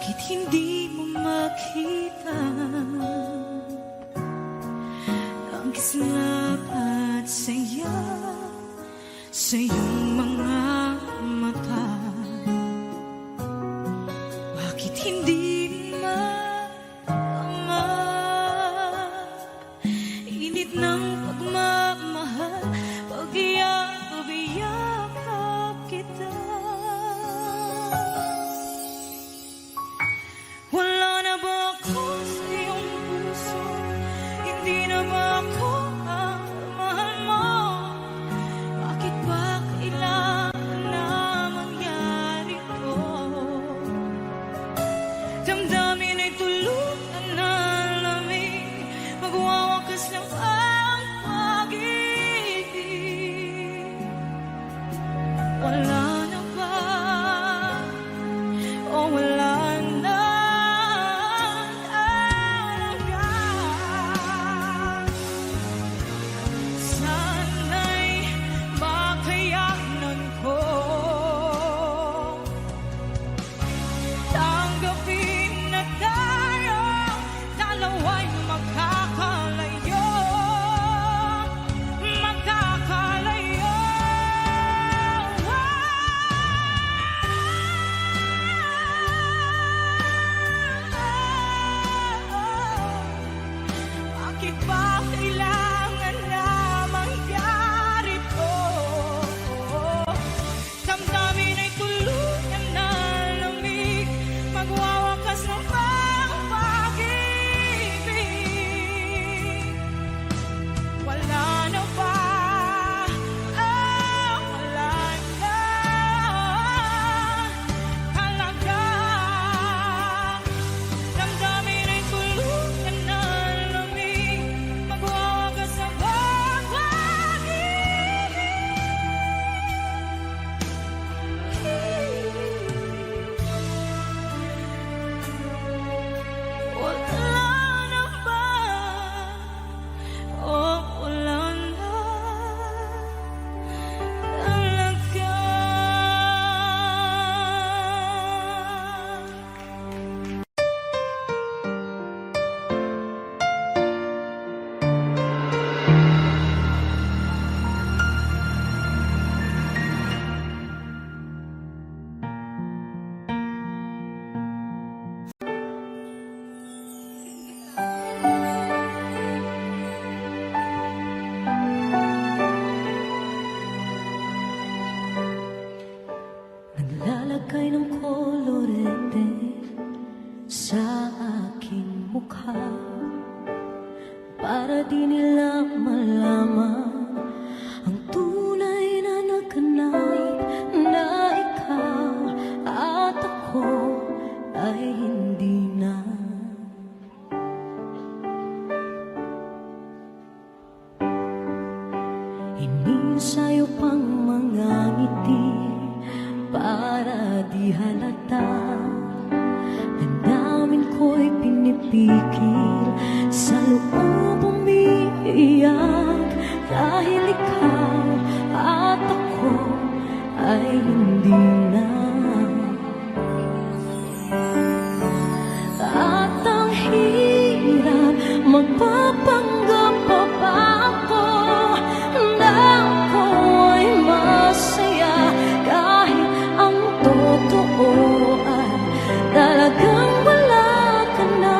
Bakit hindi mo makita ang kislap at saya sa iyong mga mata? Bakit hindi maama init ng pagmamahal pag iyakap kita? Wala na ba ako sa iyong puso? Hindi na ba ako ang mahal mo? Bakit ba kailangan na mangyari to? Damdamin ay tuluyan na lamig, magwawakas lang ang pag-ibig. Wala na ba? O wala na? Sana'y makayanan ko tanggapin na tayo dalawa'y magkakalayo. Bakit ba kailangan na mangyari to? Damdamin ay tuluyan na lamig, magwawakas ng pag-ibig. Wala na ba? Wala na talaga. Damdamin ay tuluyan na lamig, magwawakas ng pag-ibig. Wala na ba? O wala na talaga. Naglalagay ng kolorete sa aking mukha para di nila malaman ang tunay na nakanayip na ikaw at ako ay hindi na. Inisayo pang mga ngiti para di halata. Damdamin ko'y pinipigil, sa loob umiiyak, dahil ikaw at ako ay hindi na. At ang hirap magpapanggap pa ba ako na ako ay masaya, kahit ang totoo ay talagang wala ka na.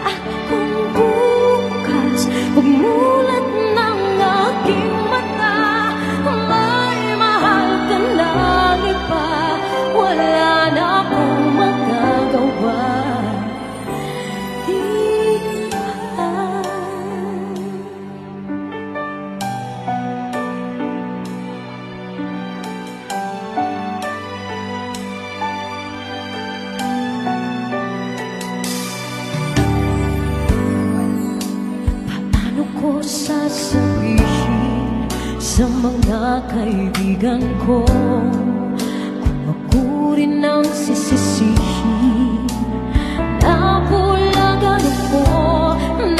At kung bukas pagmulat ng aking mata, may mahal ka lang iba, wala na akong magagawa. Paano ko sasabihin sa mga kaibigan ko kung ako rin ang sisisihin? Napulagan ako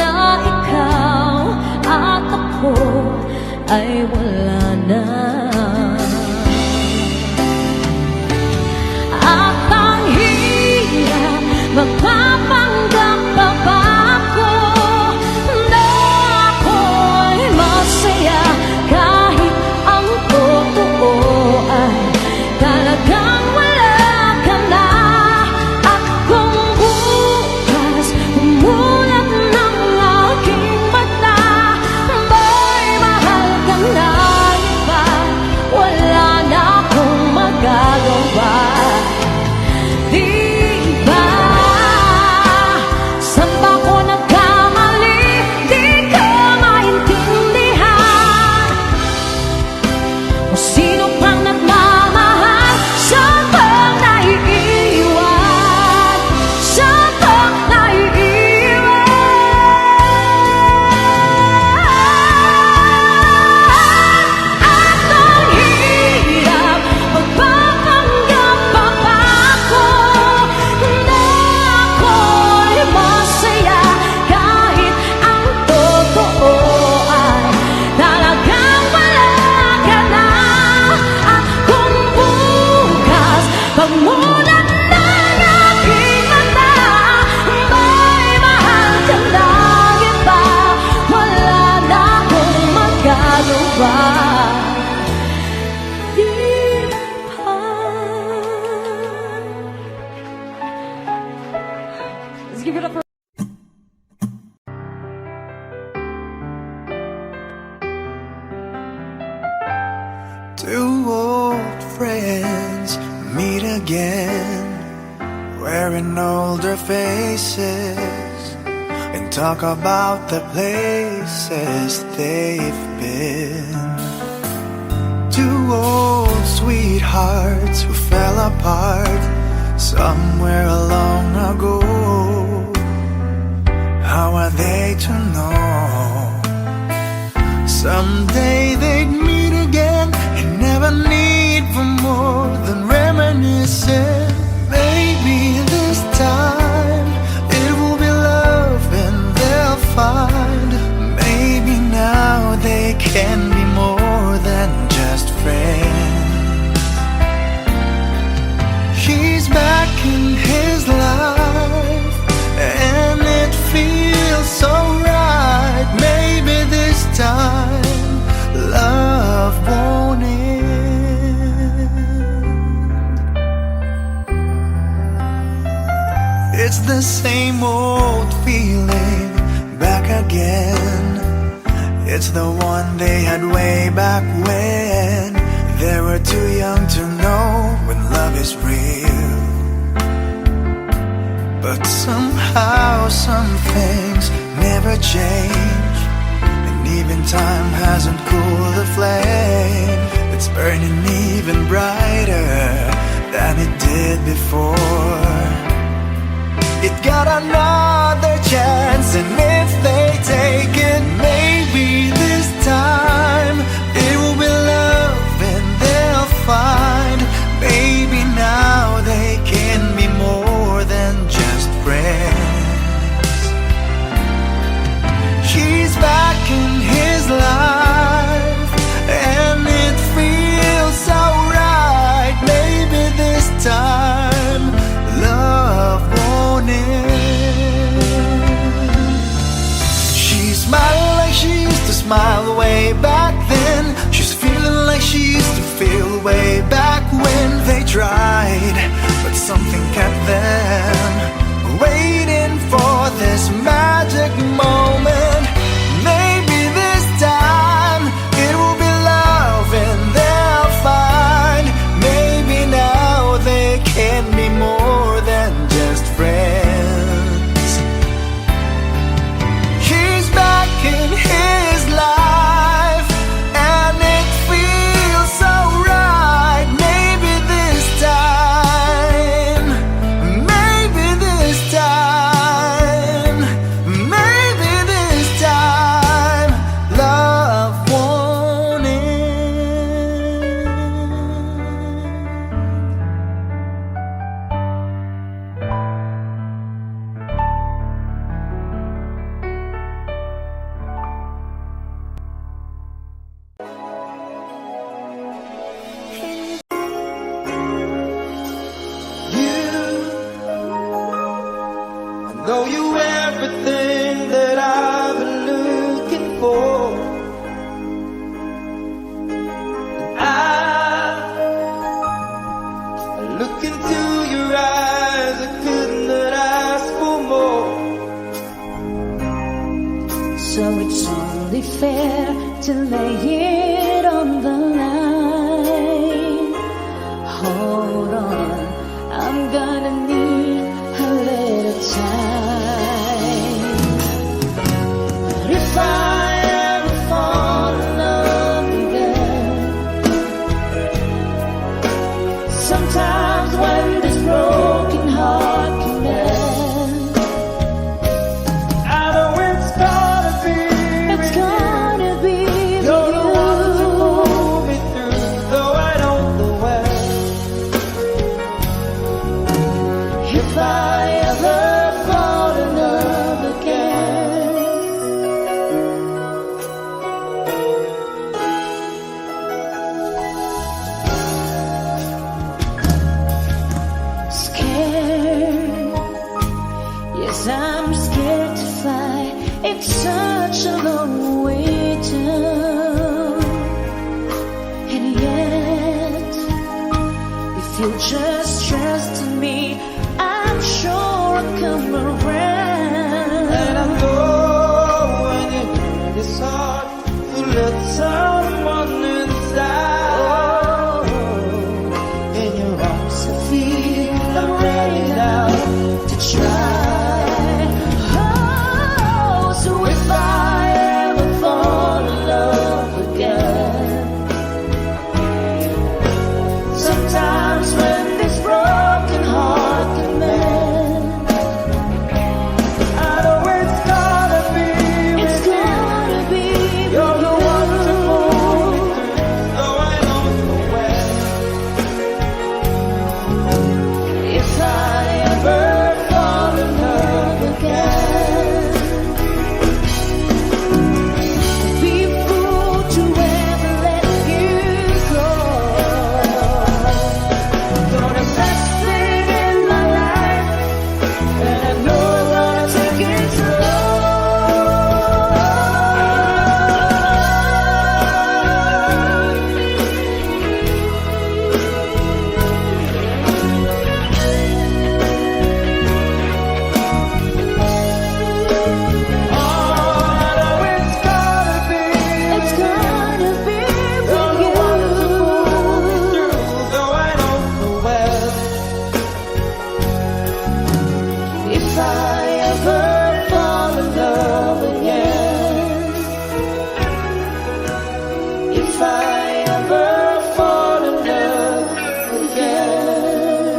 na ikaw at ako ay wala na. At ang hirap Di ba? Saan ba ko nagkamali? Di ko maintindihan. O sino pang nagmamahal? Saan bang naiiwan? Saan bang naiiwan? At ang hirap magpapanggap pa ako na ako'y masaya kahit ang totoo ay talagang wala ka na. At kung bukas pagmulan ng aking mata may mahal ka ng iba, wala na akong magagawa. Di ba? Let's give it up for Two old friends meet again, wearing older faces, and talk about the places they've been. Two old sweethearts who fell apart somewhere long ago. How are they to know? Someday they'd meet again and never need for more than reminiscing. Maybe this time it will be love and they'll find. Maybe now they can be more than just friends. She's back in his life and it feels so right. Maybe this time love won't end. It's the same old feeling back again. It's the one they had way back when they were too young to know when love is real. But somehow some things never change, and even time hasn't cooled the flame. It's burning even brighter than it did before. It got another chance, and if they take it, maybe this time it will be love and they'll find. Maybe now they can be more than just friends. She's back in his life and it feels so right. Maybe this time love won't end. She's smiling like she used to smile way back then. She's feeling like she used to feel way back when they tried, but something kept them waiting for this magic moment. Maybe this time it will be love and they'll find. Maybe now they can be more than just friends. She's back in his life and it feels so right. Maybe this time, maybe this time, maybe this time love won't end. I know you everything that I've been looking for. I look into your eyes, I could not ask for more. So it's only fair to lay it on the line. Hold on, I'm gonna If I ever fall in love again, scared, yes, I'm scared to fly. It's such a long way down, and yet if you just trust me, I'm sure I'll come around. And I know when your heart is hard to let someone inside. In your arms I feel I'm ready now To try. Oh, so if I ever fall in love again, sometimes when this broken heart can mend, I know it's gonna be it's with you. gonna be You're the with one to you. pull me through, though I don't know when. If I ever fall in love again, I'd be a fool to ever let you go. You're the best thing in my life, and I know I'm gonna take it slow. I know it's gonna be It's gonna be You're the one to pull me with you. through, though I don't know when. If I ever fall in love again, if I ever fall in love again.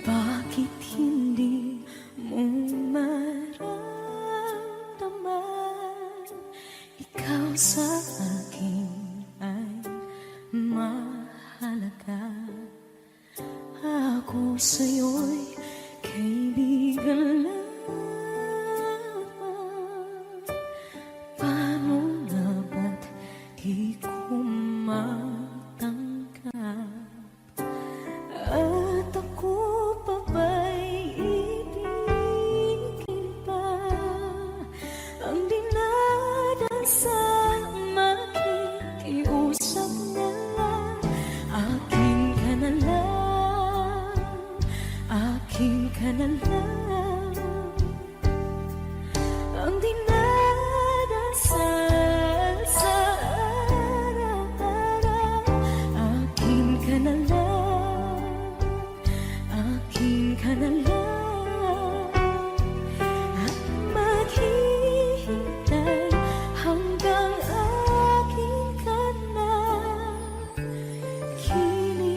Bakit hindi mo maramdaman? Ikaw sa akin ay mahalaga. Ako sa'yo'y kaibigan lang. Paano nga ba't di ko matanggap? At ako pa ba'y ibigin pa? Ang dinadasang makikiusap na lang. Akin ka na lang, akin ka na lang. Ang dinadasal sa araw-araw. Akin ka na lang, akin ka na lang. At maghihintay hanggang akin ka na kilig.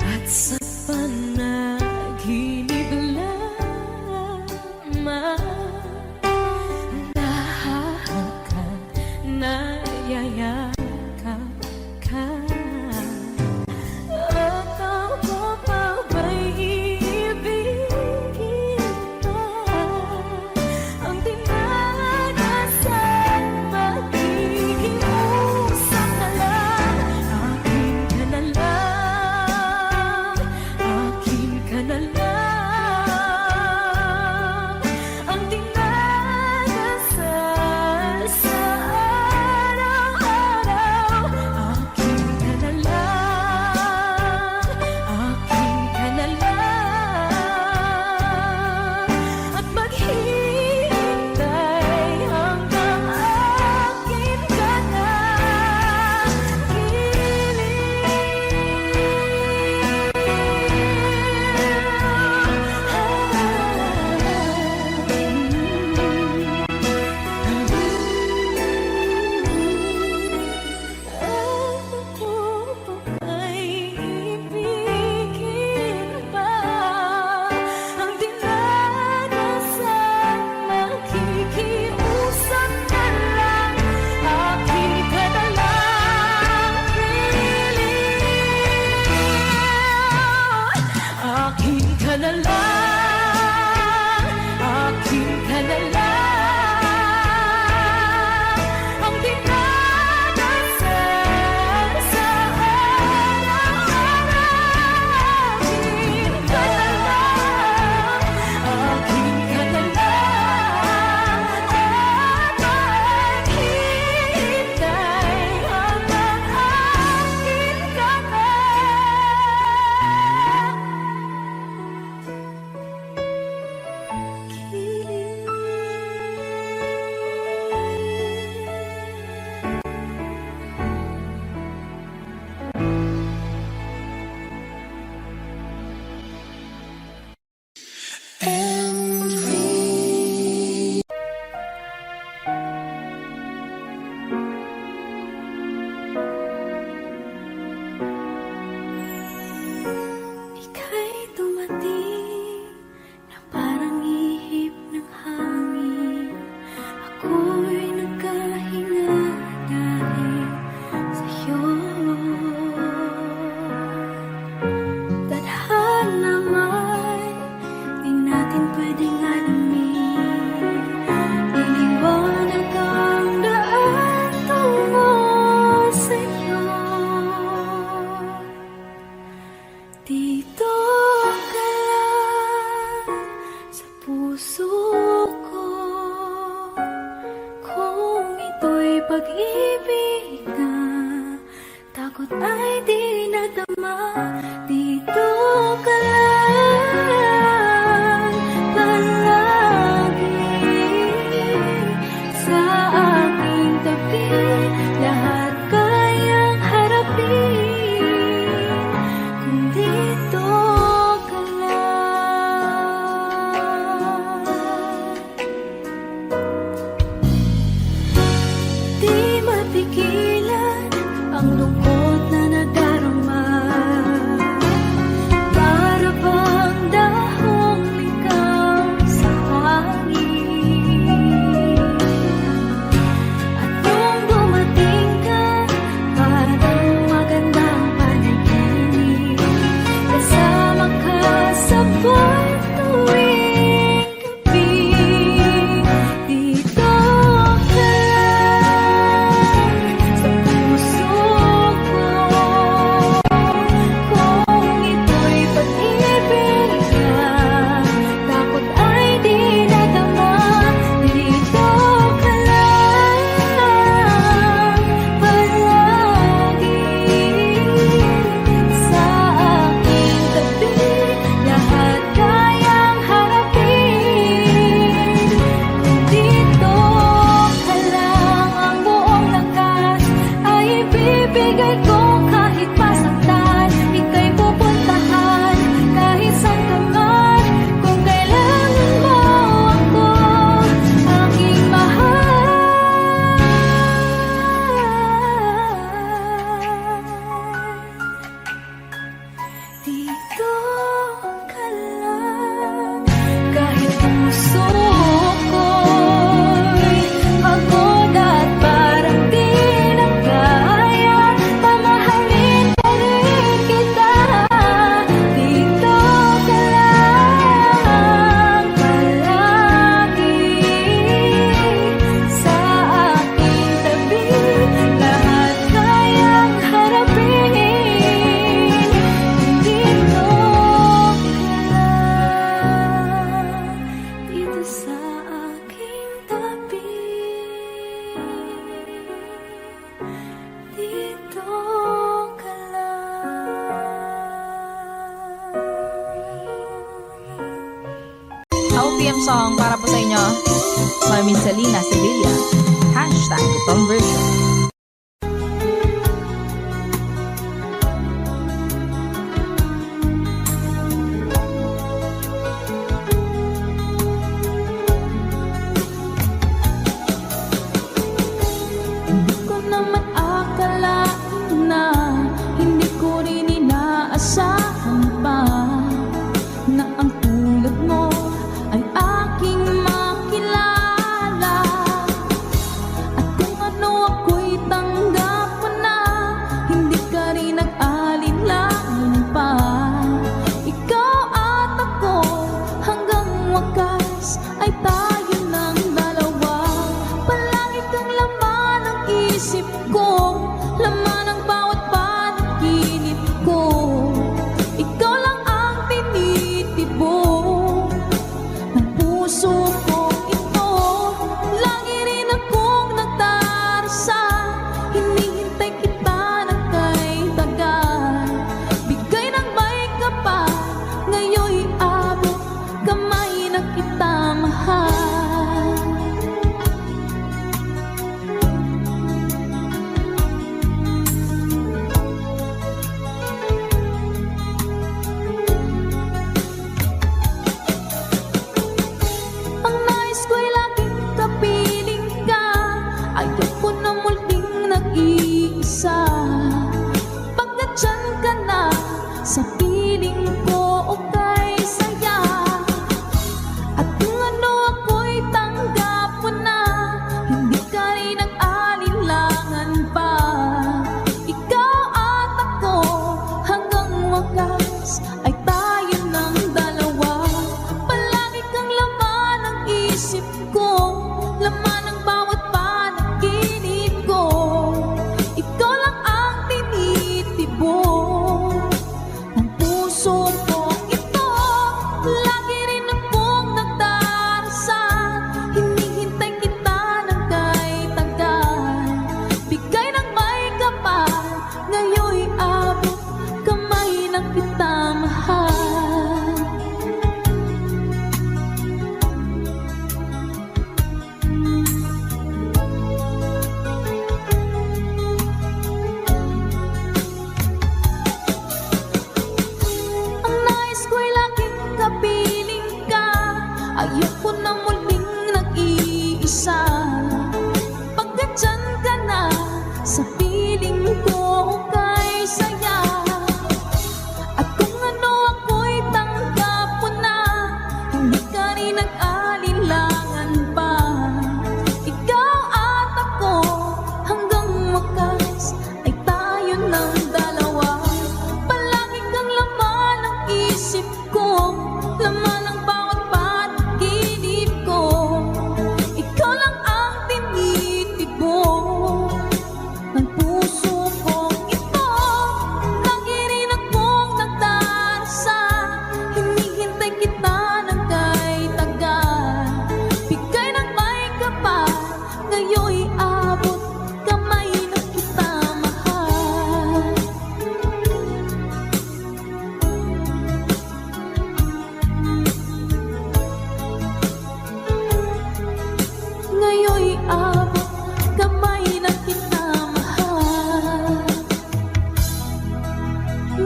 At sa panaginip lamang nahahakot, nayayakap ka. At ako pa ba'y iibigin pa? Ang dinadasal makikiusap na lang. Akin ka na lang, ay di nadama. Dito ka lang palagi sa aking tabi. Lahat kayang harapin kung dito ka lang. Di mapigilan ang lungkot na nadarama. Para bang dahong ikaw sa hangin. At nung dumating ka, parang magandang panaginip. Kasama ka sa buwan tuwing gabi. Dito ka sa puso ko. Kung ito'y pag-ibig ka, takot ay di nadama. Dito ka lang palagi sa aking tabi. Lahat kayang harapin kung dito ka lang. Ang buong lakas ay ibibigay ko kahit masaktan. Ika'y pupuntahan kahit saan ka man. Kung kailangan mo ako, aking mahal. Dito ka lang. Kahit puso ko'y pagod at parang di na kaya, pamahalin pa rin kita. Dito ka lang palagi sa aking tabi. Lahat kayang harapin kung dito ka lang. Dito sa aking tabi. Dito ka lang. OPM song para po sa inyo. Marmin Salina Sevilla. Hashtag conversion. Hindi ko naman akalain na, hindi ko rin inaasahan pa na ang tulad mo ay aking makilala. At kung ano ako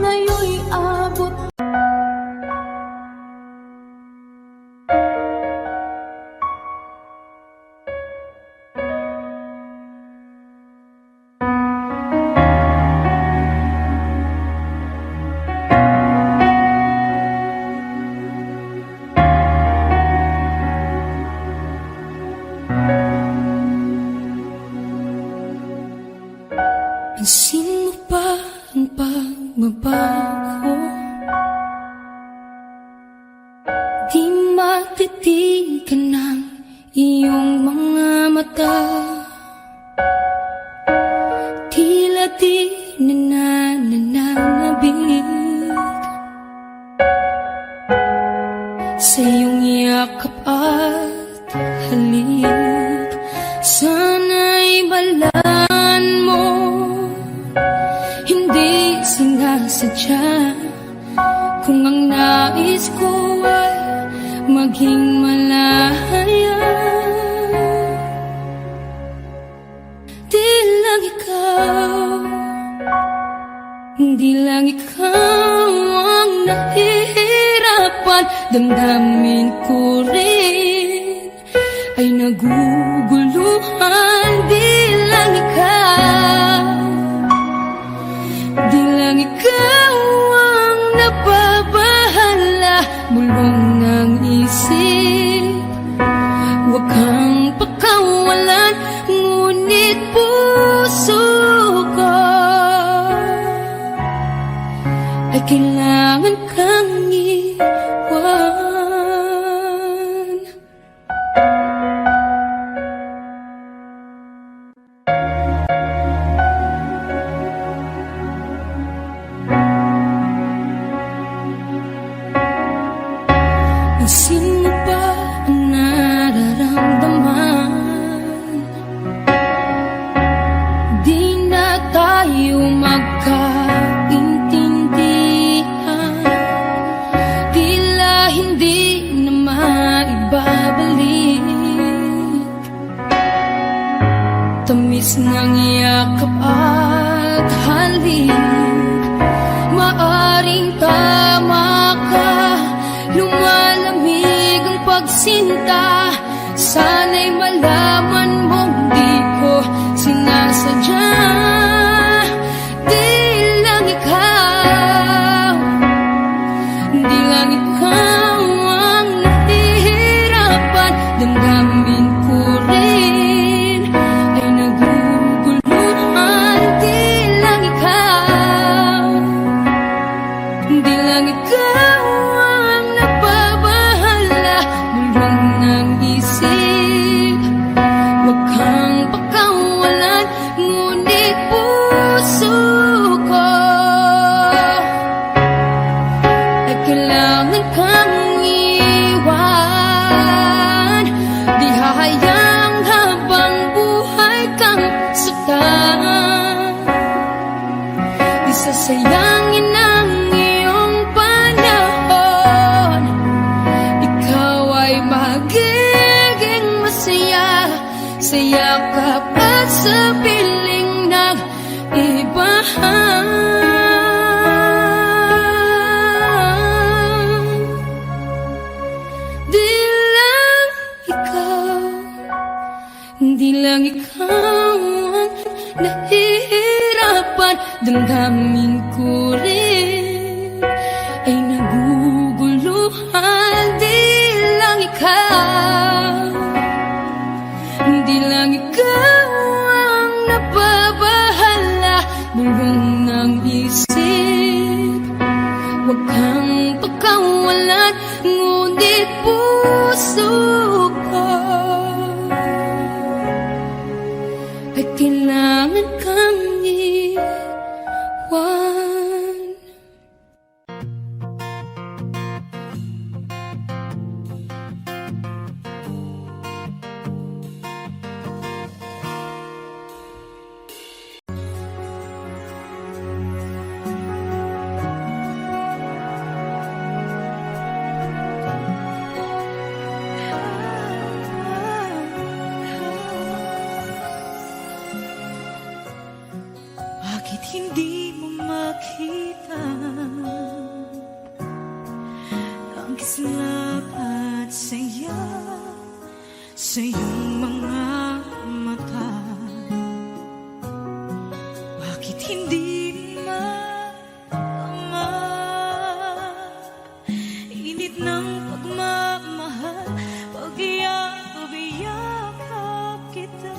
ngayon'y abot. Pansin mo ba ang pagbabago? Di matitigan ng iyong mga mata. Tila di nananabig sa iyong yakap at halik. Sana'y balaan mo, hindi sinasadya. Kung ang nais ko ay maging malaya, di lang ikaw, di lang ikaw ang nahihirapan. Damdamin ko rin ay naguguluhan. Di lang ikaw, di lang ikaw ang napabahala. Bulong ng isip, huwag kang pakawalan. Ngunit puso ko ay kailangan kang iwan. Pansin mo ba ang nararamdaman? Di na tayo magkaintindihan. Tila hindi na maibabalik tamis ng yakap at halik. Maaring tama ka, lumalamig ang pagsinta. Sana'y malaman mong di ko sinasadya. Di lang ikaw, di lang ikaw ang nahihirapan. Damdamin ko rin ay naguguluhan. Di lang ikaw, di lang ikaw ang napabahala. Bulong ng isip, huwag kang pakawalan. Ngunit puso ko ay kailangan kang iwan. Di hahayang habang buhay kang saktan. Di sasayangin ang iyong panahon. Ikaw ay magiging masaya sa yakap at sa piling ng iba. Di lang ikaw, di lang ikaw ang nahihirapan. Damdamin ko rin ay naguguluhan. Di lang ikaw, di lang ikaw ang sa iyong mga mata. Bakit hindi maama? Init ng pagmamahal, pag-iyakap kita.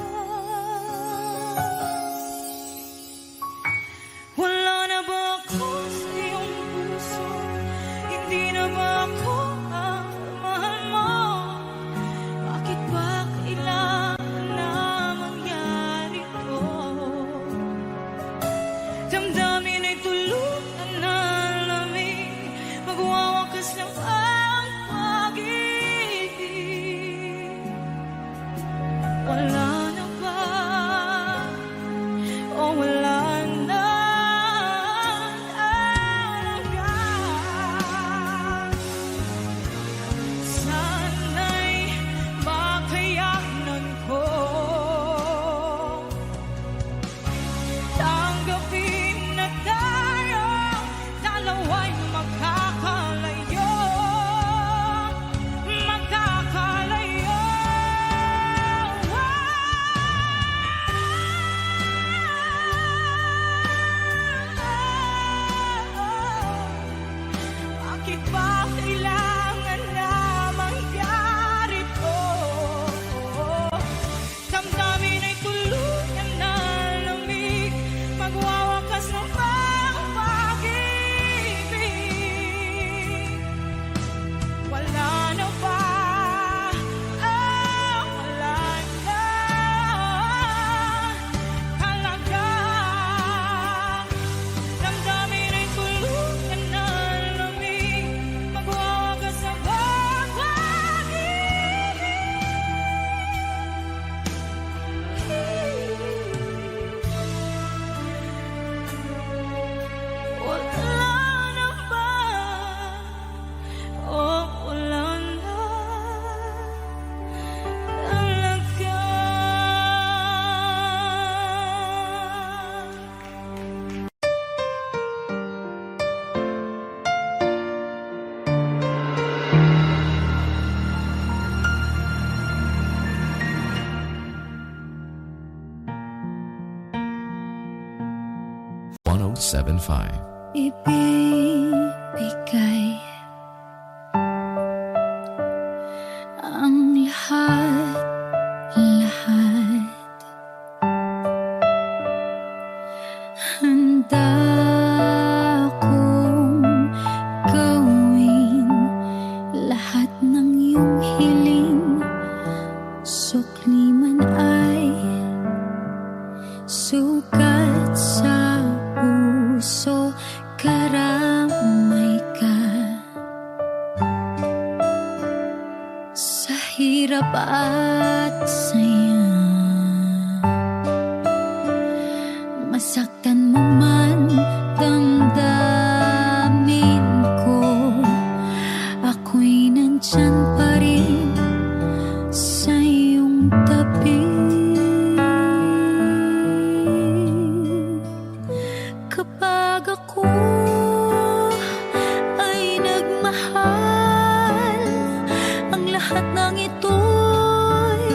Wala na ba ako sa iyong puso? Hindi na ba ako ang mahal mo? Bakit ba kailangan na mangyari to? Damdamin ay tuluyan na lamig, magwawakas lang ang pag-ibig. Wala na ba? O wala na talaga? Sana'y makayanan ko tanggapin na tayo dalawa'y magkakalayo. Magkakalayo. Bakit ba kailangan na mangyari to? Damdamin ay tuluyan na lamig, magwawakas ng pag-ibig. Wala na ba? Wala na talaga. Damdamin ay tuluyan na lamig, magwawakas ng pag-ibig. Wala na ba? O wala na talaga? Ibibigay ang lahat. Handa akong gawin lahat ng iyong hiling. Sukli man ay sugat sa puso, karamay ka. Sa hirap at saya, masaktan mo man damdamin ko, ako'y nandyan pa rin sa iyong tabi. Kapag ako ay nagmahal, ang lahat ng ito'y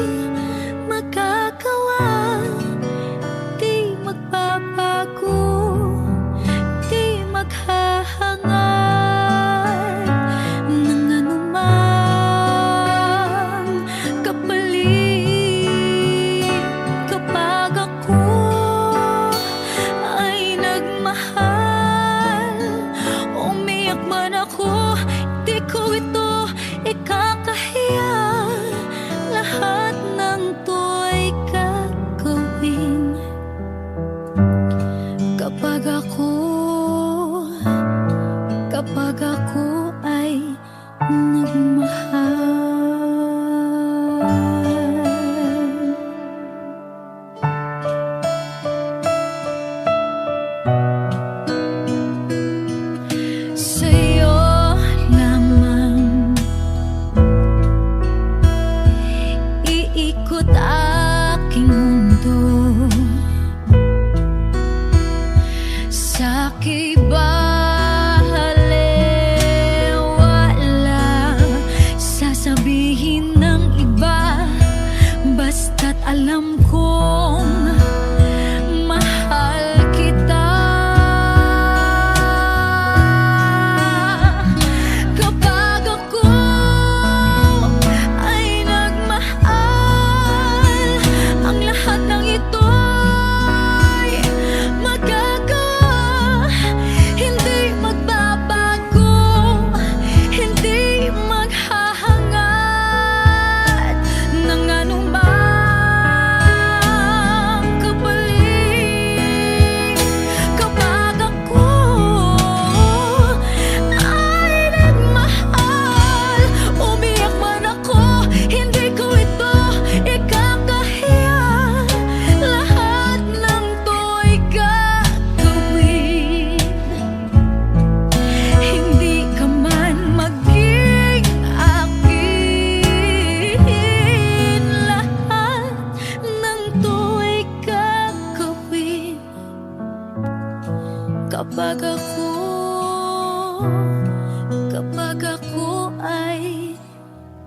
kapag ako ay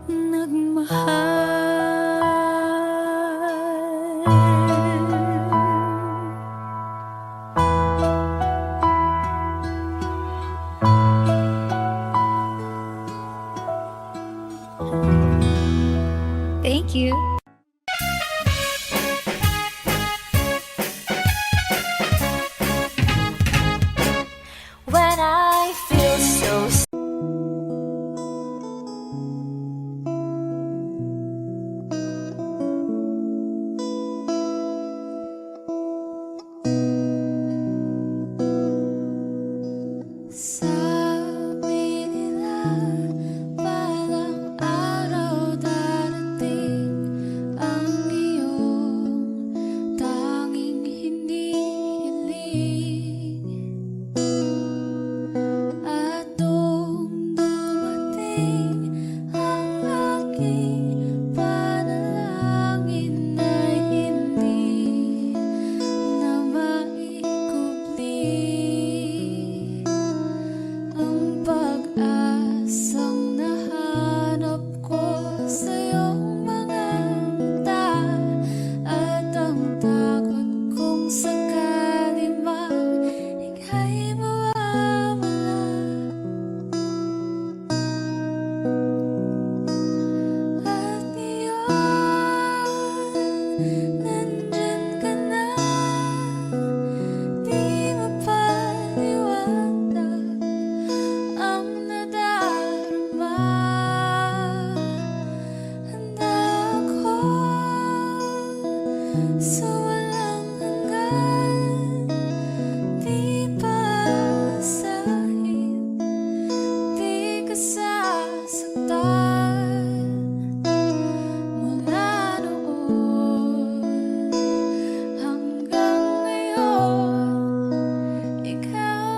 nagmahal. Thank you. When I feel so sabi nila parang araw darating ang iyong tanging hinihiling. At nung dumating ang aking panalangin ay hindi na maikubli ang pag-asang nahanap ko sa iyong mga mata at ang takot kong sakali mang ika'y mawawala. At ngayon, nandyan ka na, di mapaliwanag ang nadarama. Handa ako sa walang hanggan, di pasahin, di ka sasaktan. Mula noon hanggang ngayon, ikaw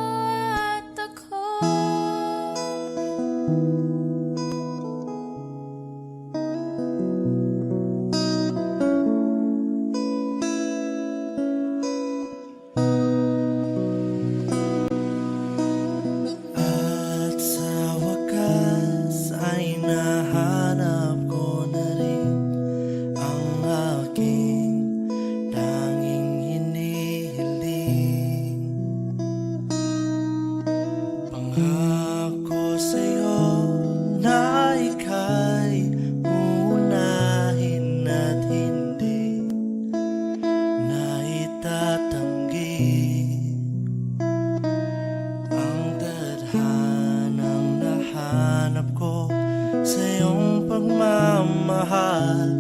at ako. At sa wakas ay nahanap ko na rin ang aking tanging hinihiling. Pangako sa'yo na ika'y uunahin at hindi na itatanggi ang tadhanang nahanap ko sa iyong pagmamahal,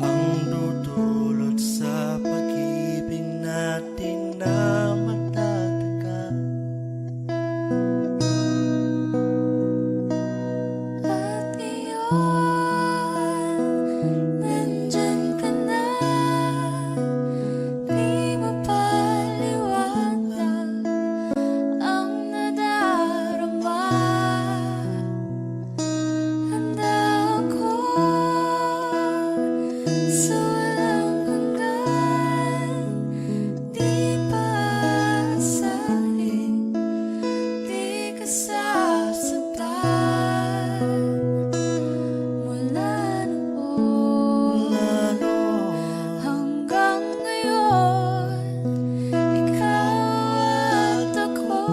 ang dudulot sa pag-ibig natin na matatagal. At ngayon, nandyan ka na, di mapaliwanag ang nadarama. Handa ako sa walang hanggan, di pasahin, di ka sasaktan. Mula noon hanggang ngayon, ikaw at ako.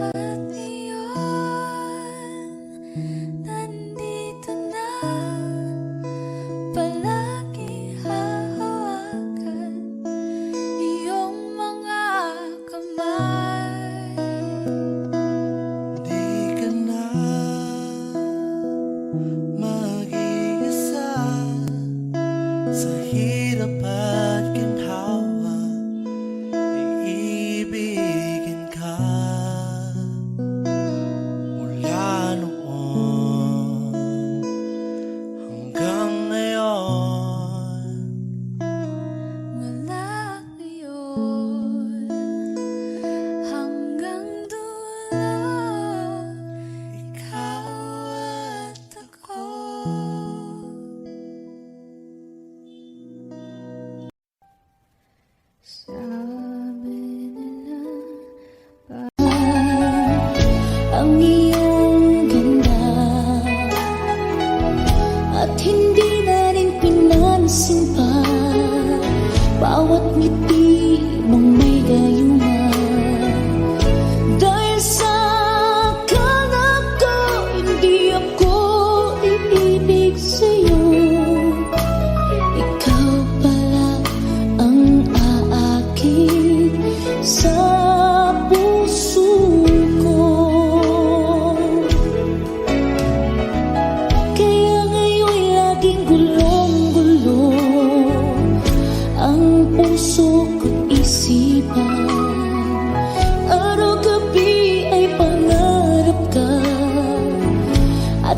At ngayon, nandito na, palagi hahawakan iyong mga kamay. Di ka na mag-iisa sa hirap at ginhawa, iibigin ka. Mula noon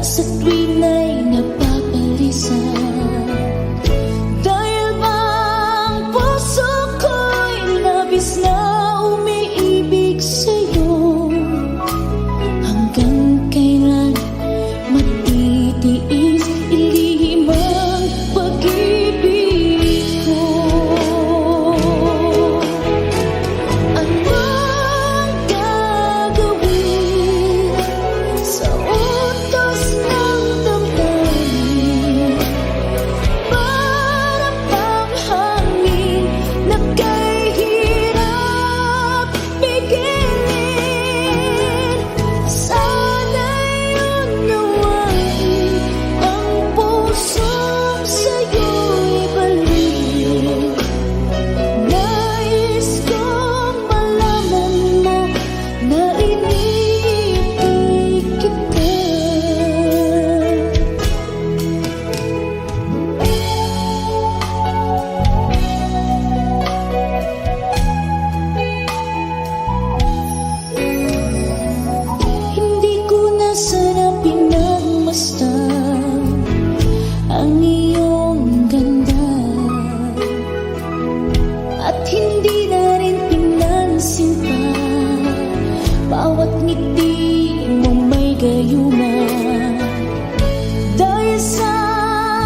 sa tuwin ay napapalisan. Dahil bang puso ko'y labis na umiibig sa'yo. Hanggang kailan matitiis ilihim ang pag-ibig ko? Anong gagawin sa utos ng damdamin? Para bang hangin na kay hirap pigilin. Sana'y unawain ang pusong sa'yo'y balik. Nais kong malaman mo na iniibig kita. Hindi ko na sana pinagmasdan ang iyong ganda, at hindi na rin pinansin pa bawat ngiti mo may gayuma. Dahil sa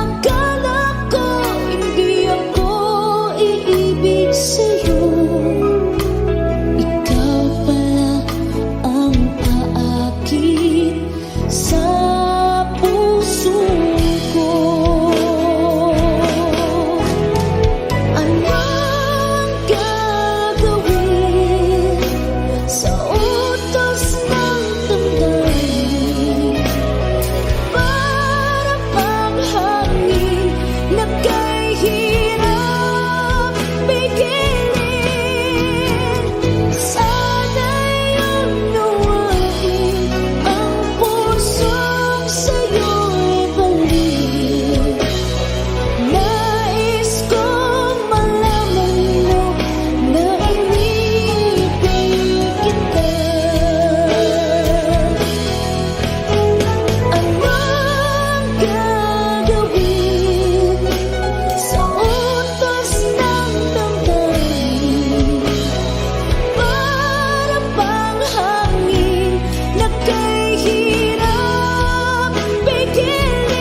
akala ko hindi ako iibig sa'yo, ikaw pala ang aakit sa puso ko. Anong gagawin sa utos ng damdamin? Para bang hangin na kay hirap pigilin. Sana'y unawain ang pusong sa'yo'y balik. Nais kong malaman mo na iniibig kita. Anong gagawin sa utos ng damdamin? Para bang hangin na kay hirap pigilin.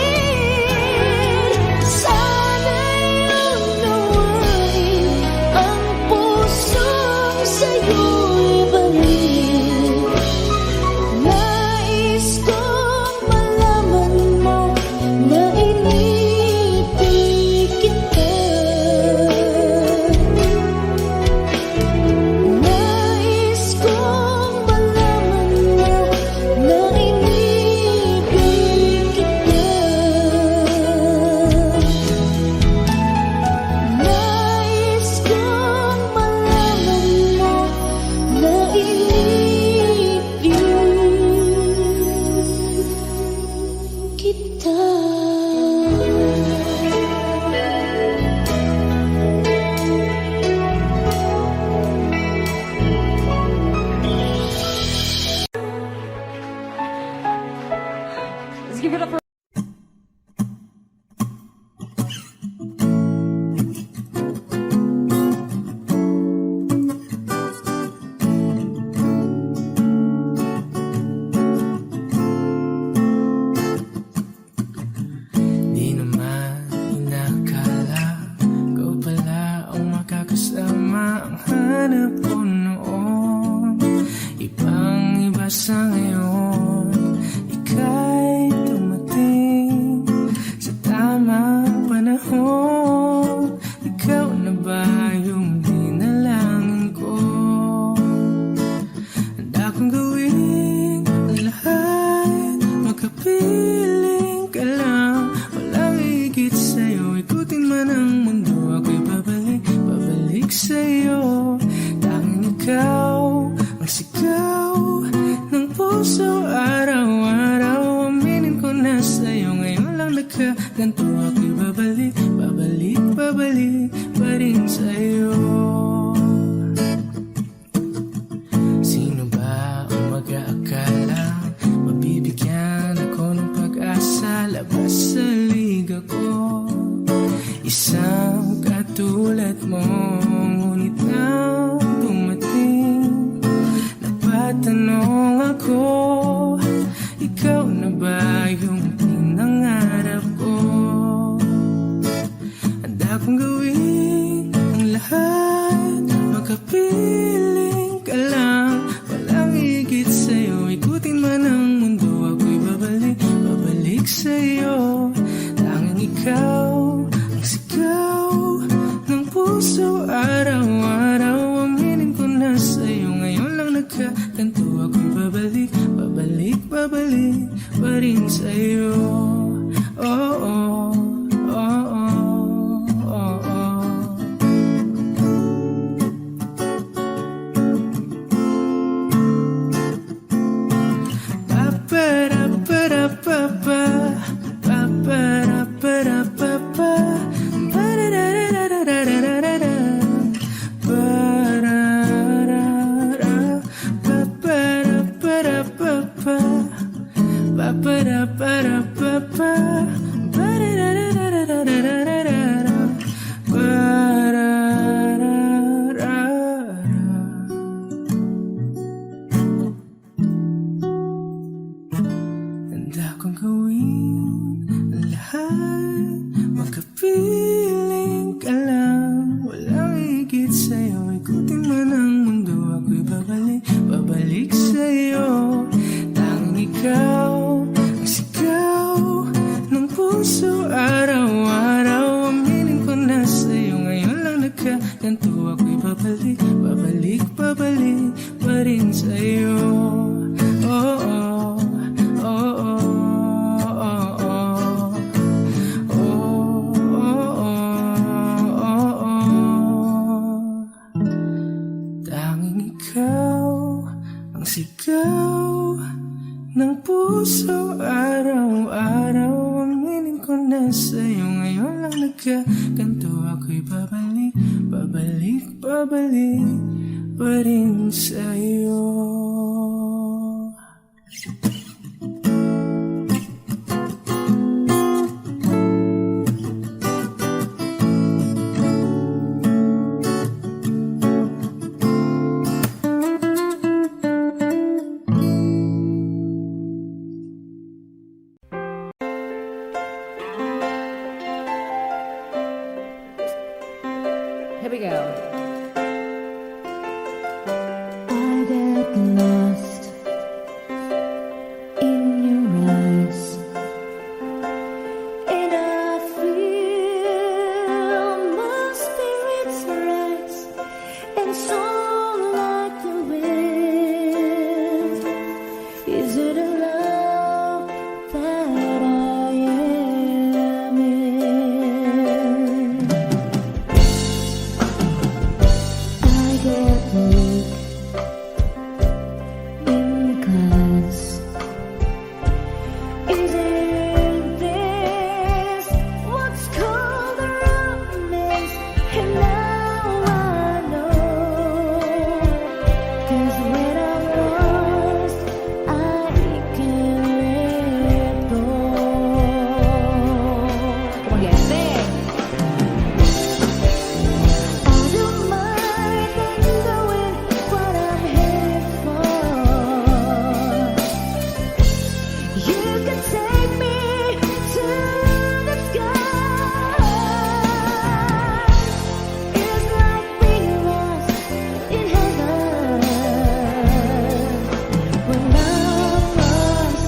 Sana'y unawain ang pusong sa'yo'y balik. Nais kong malaman mo na iniibig kita. Nais kong malaman mo na iniibig kita. Nais kong malaman mo na iniibig kita. Let's give it up for Di naman inakala ikaw pala ang makakasama. Ang hanap ko noon ibang iba sa ngayon. Ika'y dumating sa tamang panahon. Ikaw na ba yung dinalangin ko? Handa kong gawin ang lahat, magkapiling ka lang. Walang higit sa'yo, ikutin man ang mundo. Ako'y babalik sa'yo. Tanging ikaw ang sigaw ng puso araw-araw. Aminin ko na sa'yo, ngayon lang nagkaganto. Ako'y babalik pa rin sa'yo. Sino ba ang mag-aakala mabibigyan ako ng pag-asa? na ba yung pinangarap ko? Handa kong gawin ang lahat, makapiling ka lang, walang higit sa'yo. Ikutin man ang mundo, ako'y babalik, babalik sa'yo. Tanging ikaw ang sigaw ng puso, araw-araw. Aminin ko na sa'yo, ngayon lang nagkaganto. Ako'y babalik, babalik, babalik pa rin sa'yo. Oh, oh, oh, oh, oh, oh. Pa-pa-ra-pa-ra-pa-pa, pa-pa-ra-pa-ra-pa-pa, pa-ra-ra-ra-ra-ra-ra-ra-ra, pa-ra-ra-ra, pa-pa-ra-pa-ra-pa-pa, pa-pa-ra-pa-ra-pa-pa, pa-ra-ra-ra-ra-ra-ra-ra-ra, pa-ra-ra-ra-ra. Handa kong gawin ang lahat, makapiling ka lang, walang higit sa'yo. Ikutin man ang mundo, ako'y babalik, babalik sa'yo. Tanging ikaw ang sigaw ng puso, araw-araw. Aminin ko na sa'yo, ngayon lang nagkaganto. Ako'y babalik, babalik, babalik pa rin sa'yo. Oh, oh, oh, oh, oh, oh. Oh, oh, oh, oh. Tanging ikaw ang sigaw ng puso, araw-araw. Aminin ko na sa'yo, ngayon lang nagkaganto. Ako'y babalik, babalik, babalik pa rin sa'yo. Here we go. I get lost in your eyes, and I feel my spirits rise and soar like the wind. Is it a love that I am in? I get weak in the clouds. Isn't this what's called a romance? And now I know, 'cause when I'm lost, I can't let go. Come on, guys, sing. I don't mind knowing what I'm headed for. You can take me to the sky. It's like being lost in heaven when I'm lost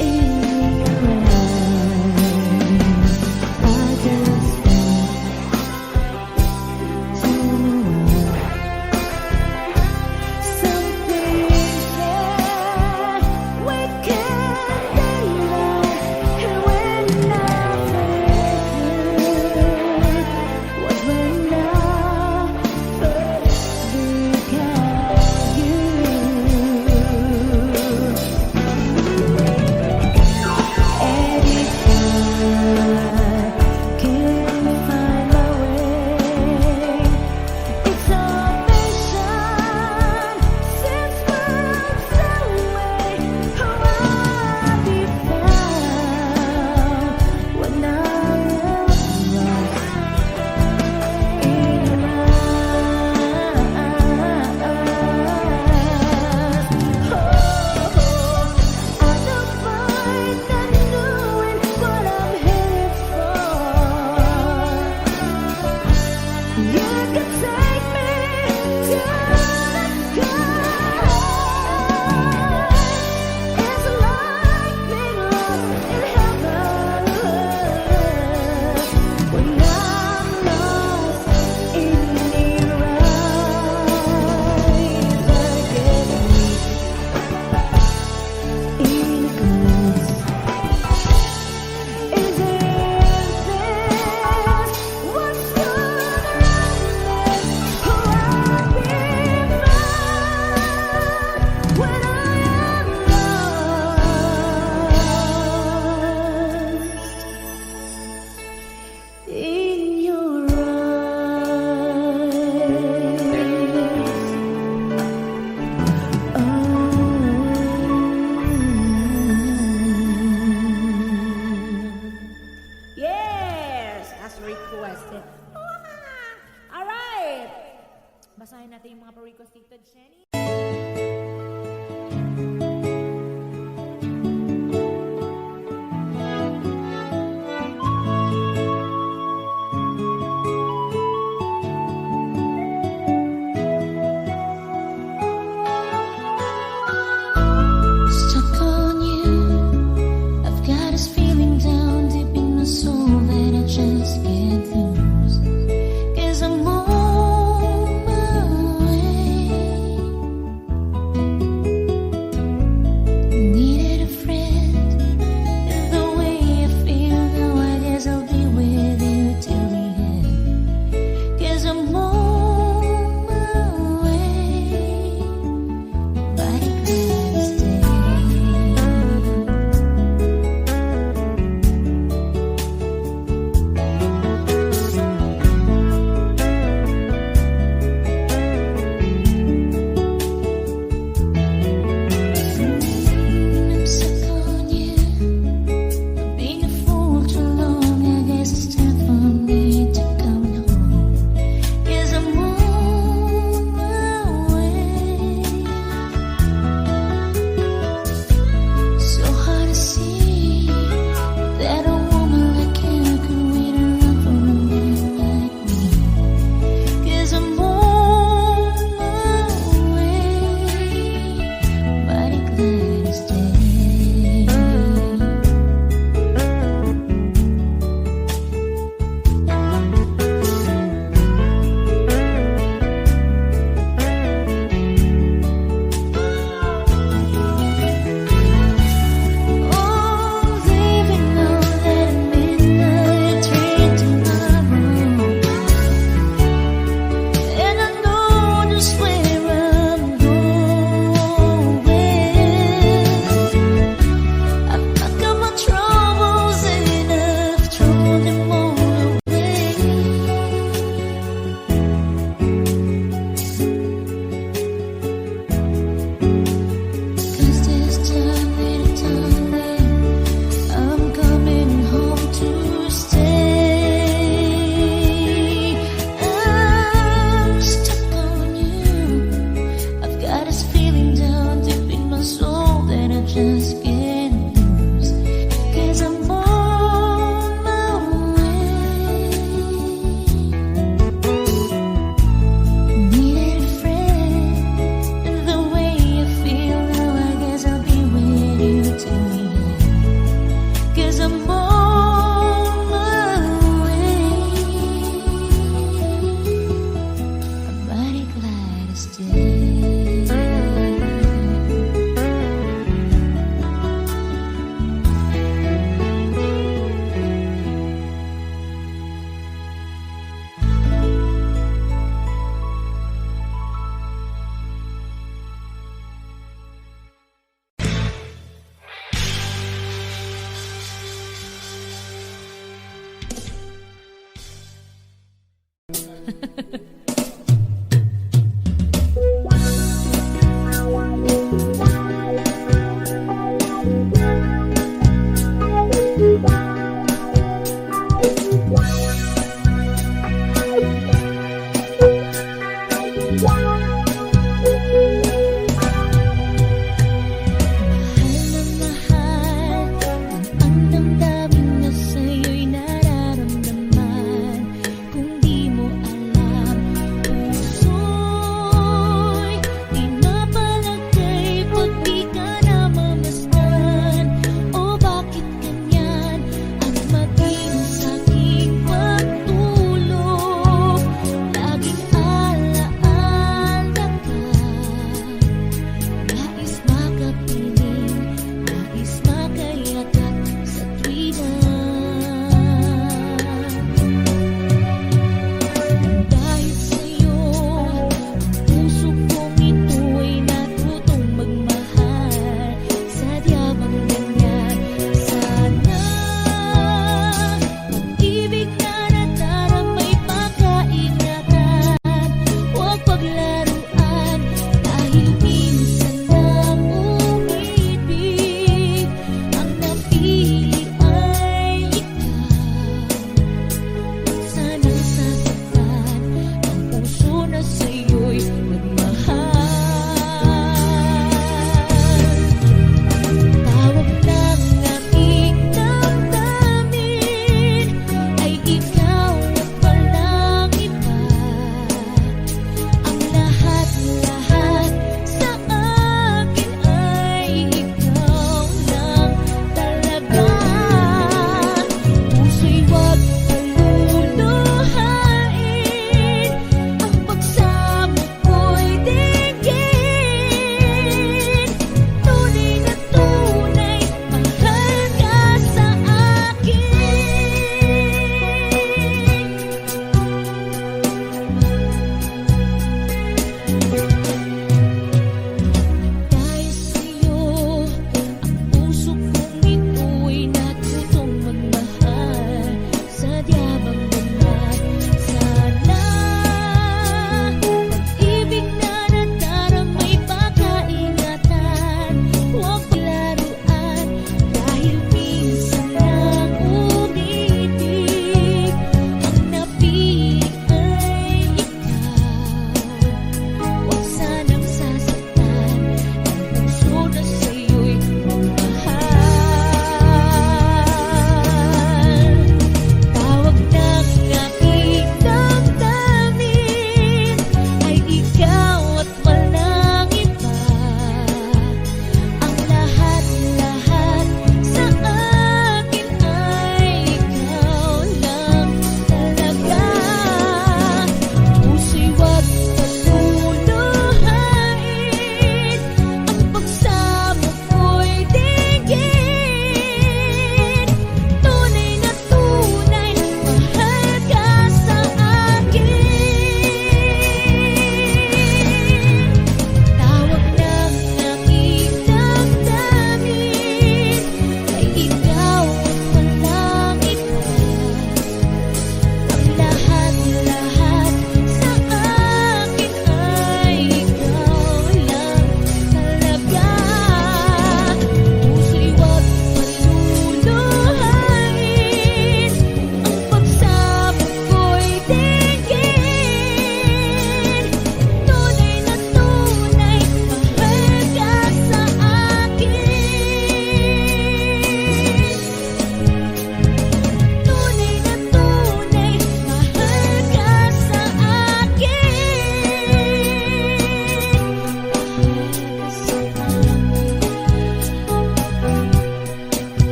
in your eyes. I just something that we can't deny. Stuck on you. I've got this feeling down deep in my soul that I just can't lose. 'Cause I'm on my way.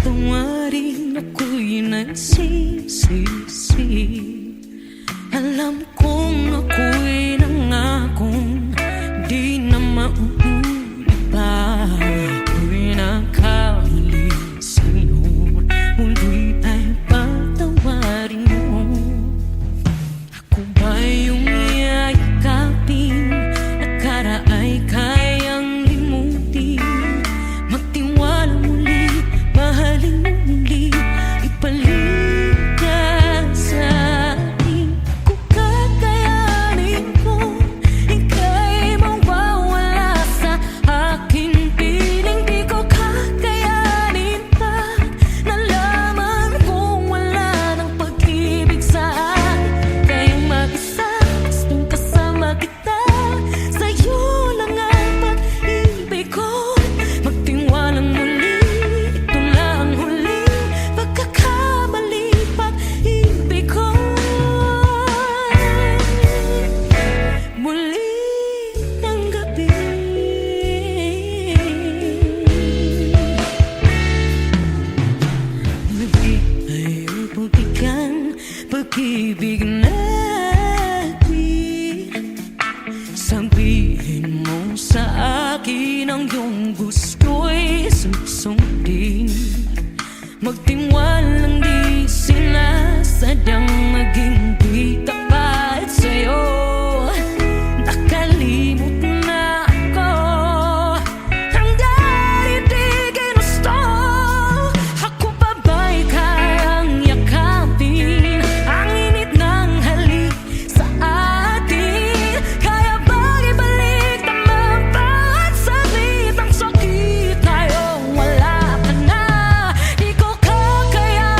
patawarin ako'y nagsisisi. Alam kong ako'y nangakong di na mauulit pa. Ako'y nakamali sa'yo, muli ay patawarin mo. Ako ba yung yayakapin, nakaraay kayang limutin? Magtiwala muli, mahalin mo muli, ibalik ka sa akin. Kung kakayanin ko, ika'y mawawala sa aking piling. Di ko kakayanin pa, nalaman kong wala ng pag-ibig sa akin. Kayang mag-isa, gustong kasama kita, sa'yo lang ang pag-ibig ko. Magtiwalang muli, ito lang ang huling pagkakamali, pag-ibig ko. Muli ng gabi, ay uputikan pag-ibig natin. Sabihin mo sa akin ang iyong gusto'y susundin. Magtiwalang di sinasadyang maging di tapat sa'yo. Nakalimot na ako, hanggang hindi ginusto. Ako pa ba'y kayang yakapin ang init ng halik sa atin? Kaya bang ibalik naman bawat saglit ang sakit ngayong wala ka na? Di ko kakayanin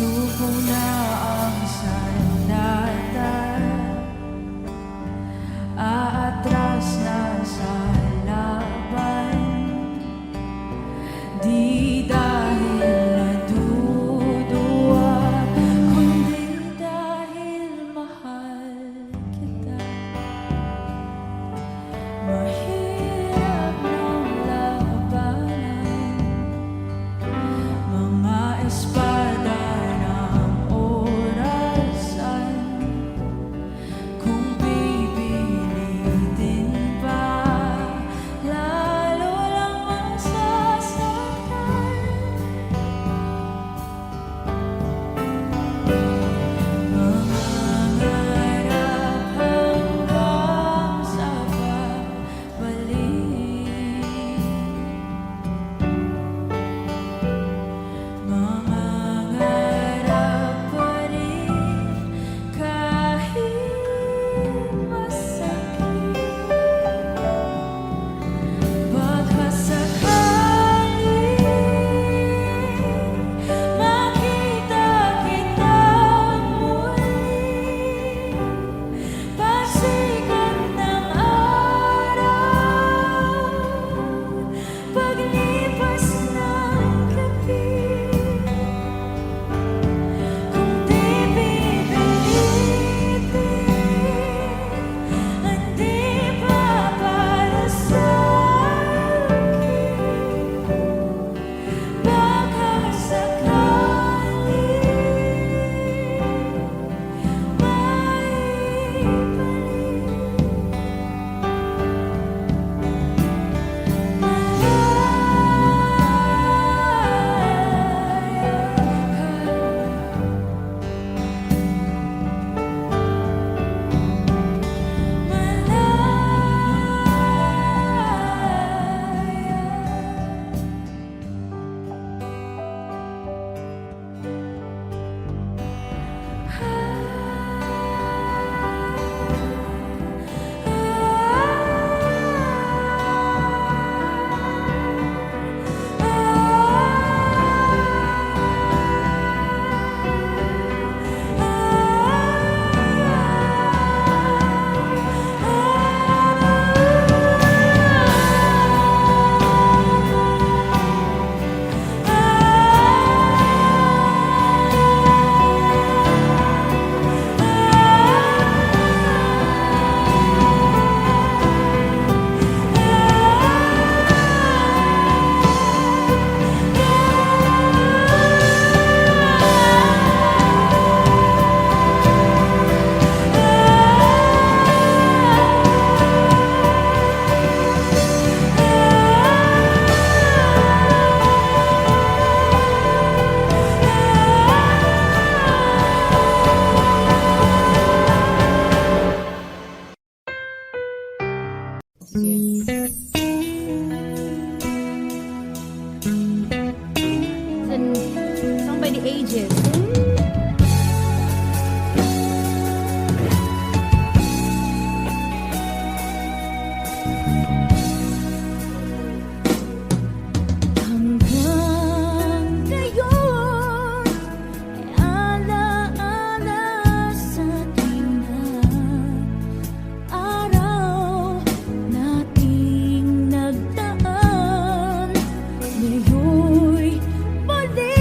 Subo na ang sandata, aatras na sa laban. Di dahil naduduwa, kundi dahil mahal kita. Mahirap ng labanan, mga espada ng orasan. Kung pipilitin pa, lalo lang masasaktan. Mangarap hanggang sa pabalik. Mangarap pa rin kahit masakit. Baka sakaling makita kita muli, pasikat ng araw, paglipas ng gabi. Kung di pipilitin, hindi pa para sa'kin. Baka sakaling And song by The Ages. Hanggang ngayon ay alaala sa ating araw nating nagdaan. Ngayon'y muli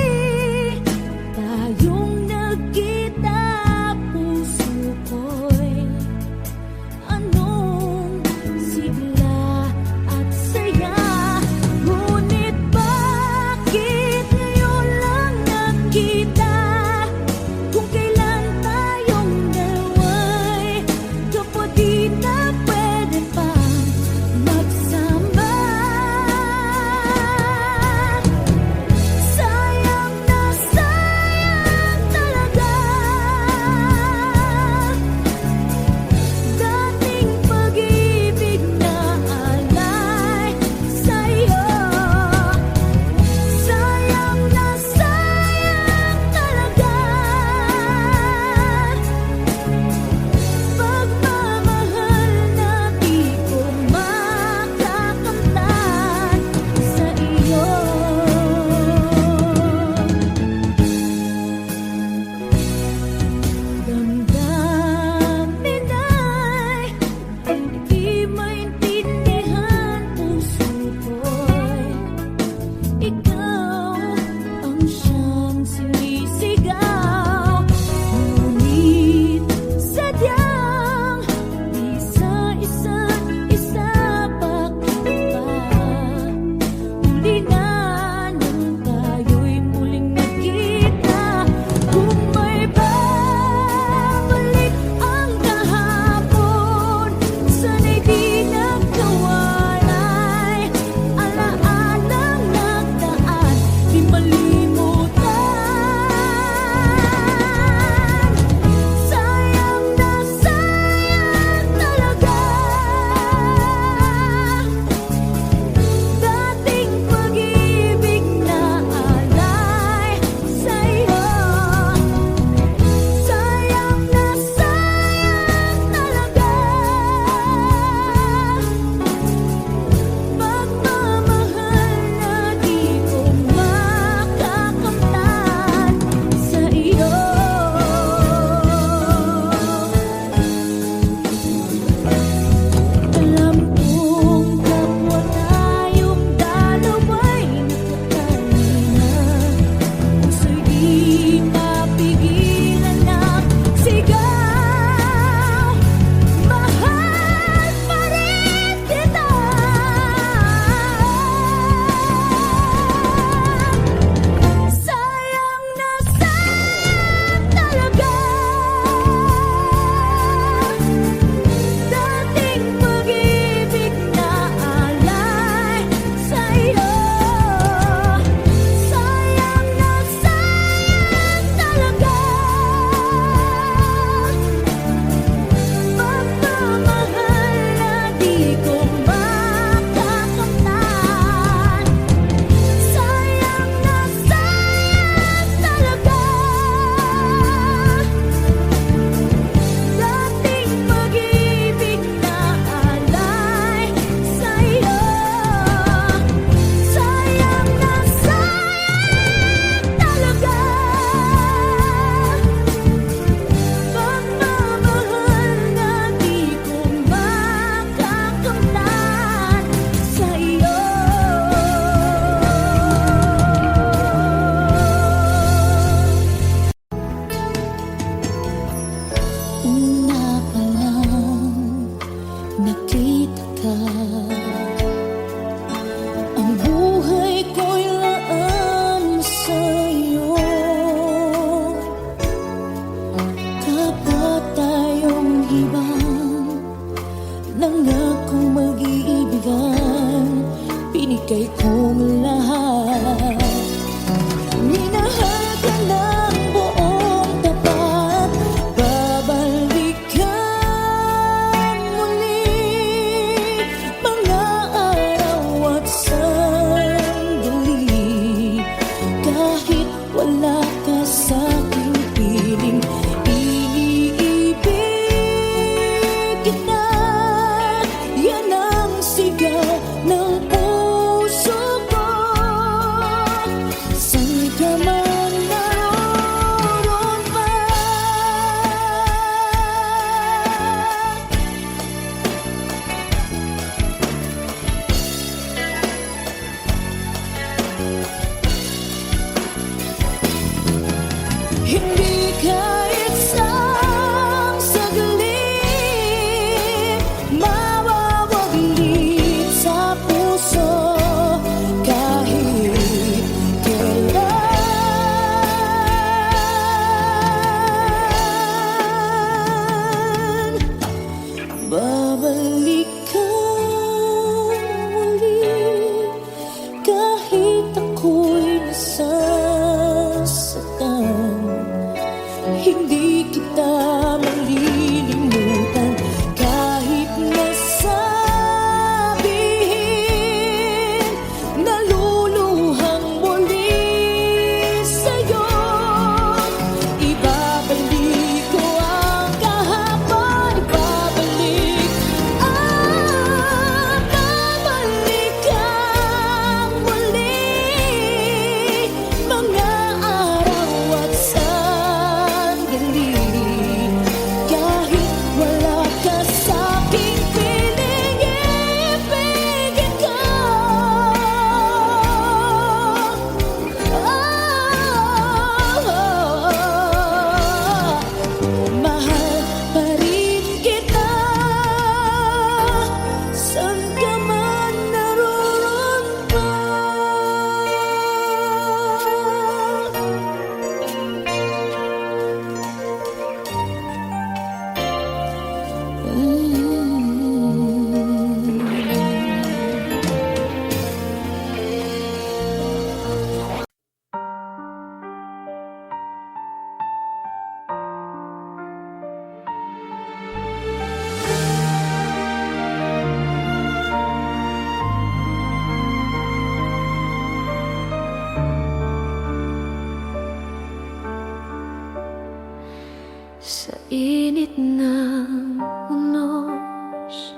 Sa init ng unos,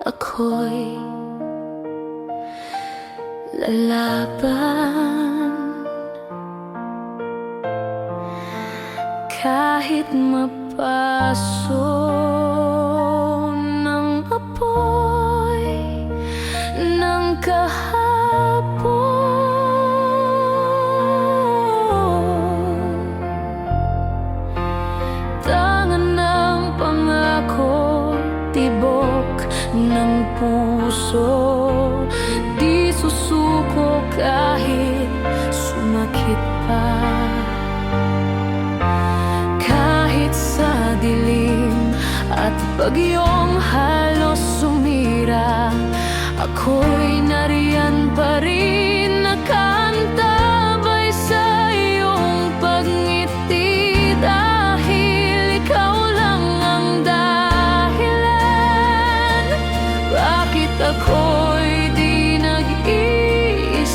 ako'y lalaban. Kahit mapaso ng apoy ng kahapon, tangan ng pangako, tibok ng puso, di susuko kahit sumakit pa. Kahit sa dilim at bagyong halos sumira, ako'y nariyan pa rin, nakantabay sa iyong pagngiti. Dahil ikaw lang ang dahilan bakit ako'y di nag-iisa.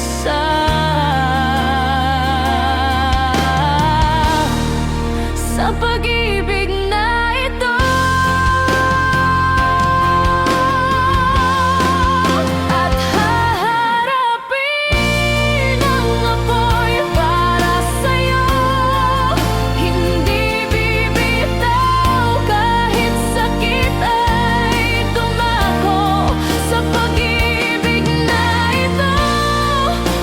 Sa pag-ibig na ito, at haharapin ang apoy para sa'yo. Hindi bibitaw kahit sakit ay dumako. Sa pag-ibig na ito,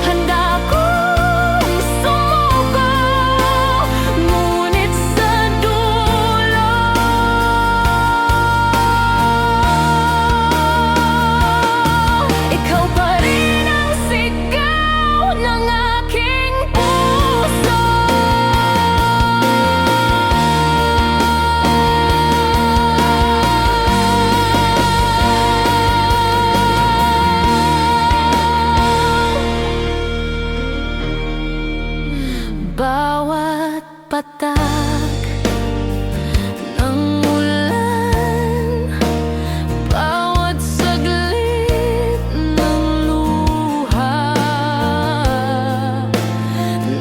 handa akong sumuko. Ngunit sa dulo, ikaw pa rin ang sigaw ng aking puso. Bawat patak ng ulan, bawat saglit ng luha,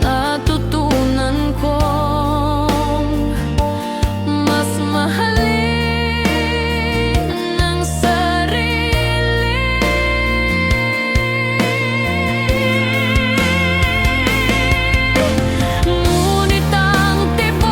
natutunan kong mas mahalin ang sarili. Ngunit ang tibok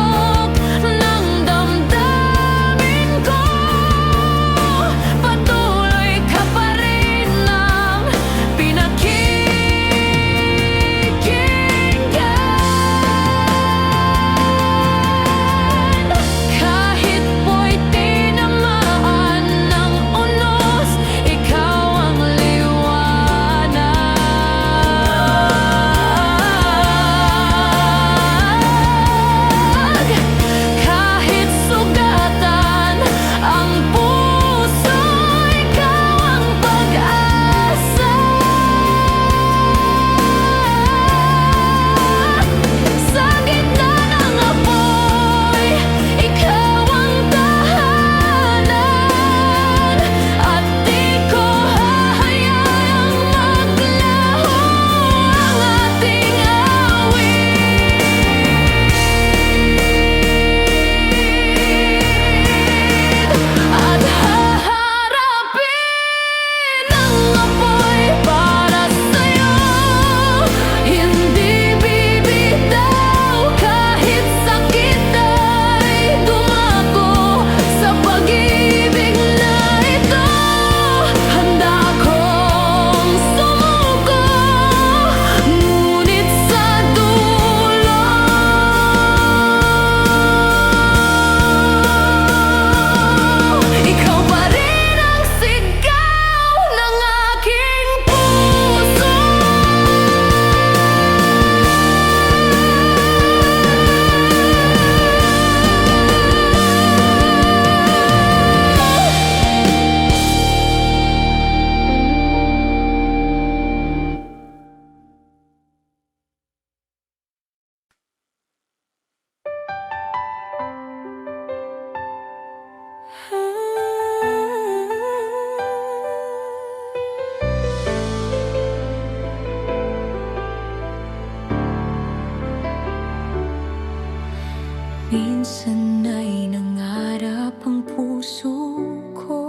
Minsan ay nangarap ang puso ko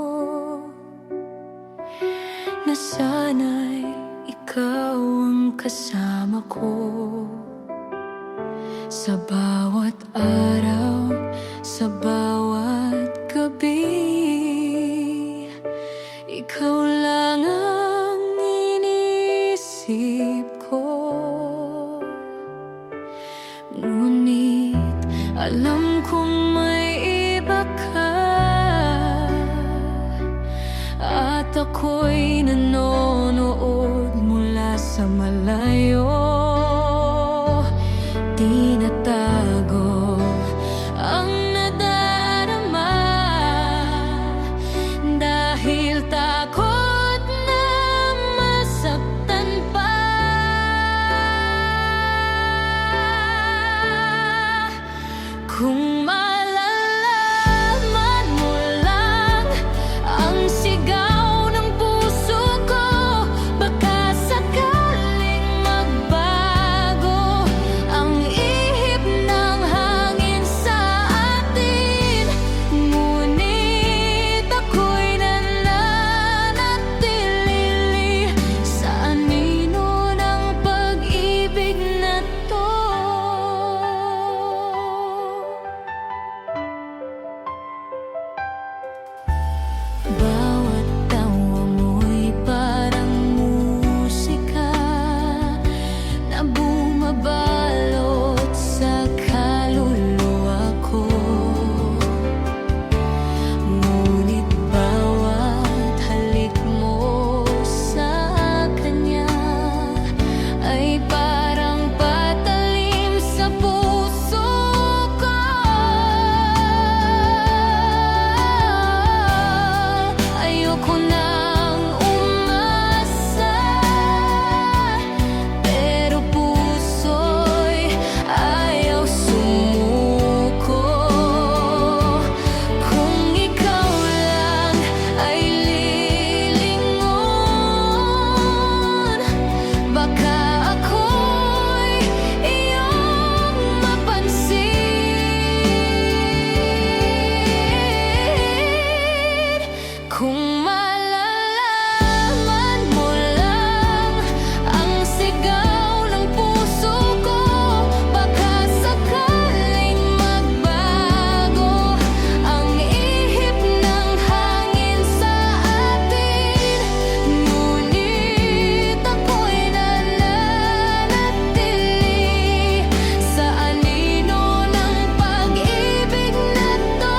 na sana'y ikaw ang kasama ko sa bawat araw, sa bawat gabi. Ikaw lang ang iniisip ko. Ngunit alam kong may iba ka, at ako'y nanonood mula sa malayo. Tinatago ang nadarama dahil takot na masaktan pa. Kung malalaman mo lang ang sigaw ng puso ko, baka sakaling magbago ang ihip ng hangin sa atin. Ngunit ako'y nananatili sa anino ng pag-ibig na to. Bawat tawa mo'y parang musika na bumabalot sa kaluluwa ko. Ngunit bawat halik mo sa kanya ay parang patalim sa puso ko. Ayoko nang umasa, pero puso'y ayaw sumuko. Kung ikaw lang ay lilingon, baka ako'y iyong mapansin. Kung malalaman mo lang ang sigaw ng puso ko, baka sakaling magbago ang ihip ng hangin sa atin. Ngunit ako'y nananatili sa anino ng pag-ibig na to.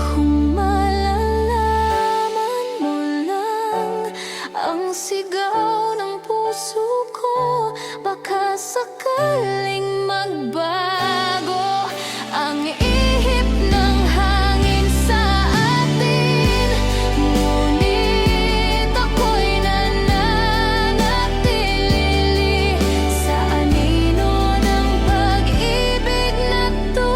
Kung malalaman mo lang ang sigaw ng puso ko, baka sakaling magbago ang ihip ng hangin sa atin. Ngunit ako'y nananatili sa anino ng pag-ibig na to.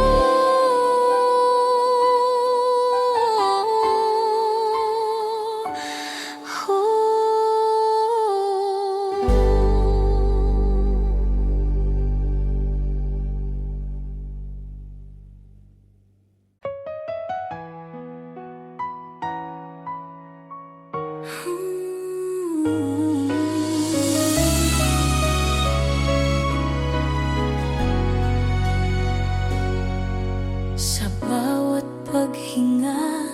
Sa bawat paghinga,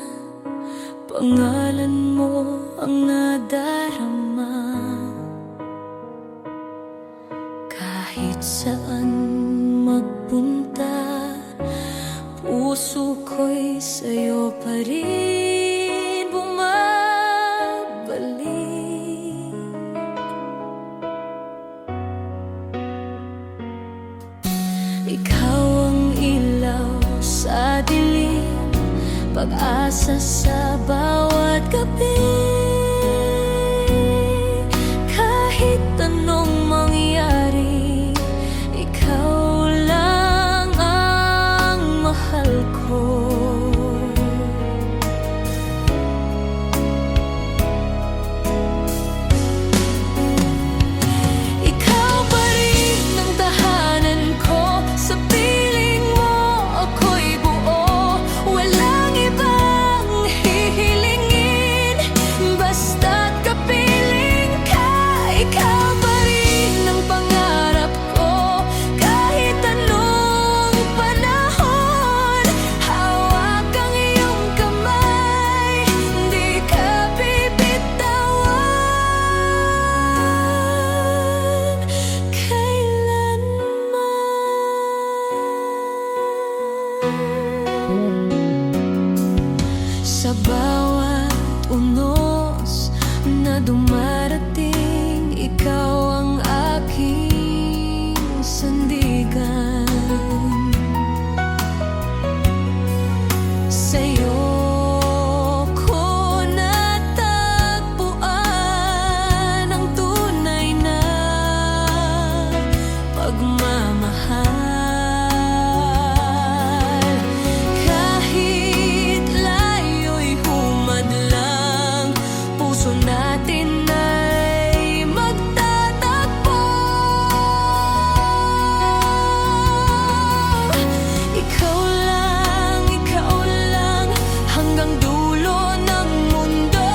pangalan mo ang nadarama. Kahit saan magpunta, puso ko'y sa'yo pa rin bumabalik. Ikaw ang ilaw sa dilim, pag-asa sa bawat gabi. Kahit anong mangyari, ikaw lang ang mahal ko. Sa bawat unos na dumarating, ikaw ang aking sandigan. Sa'yo ko natagpuan ang tunay na pagmamahal. Kahit layo'y humadlang, puso natin ay magtatagpo. Ikaw lang, hanggang dulo ng mundo.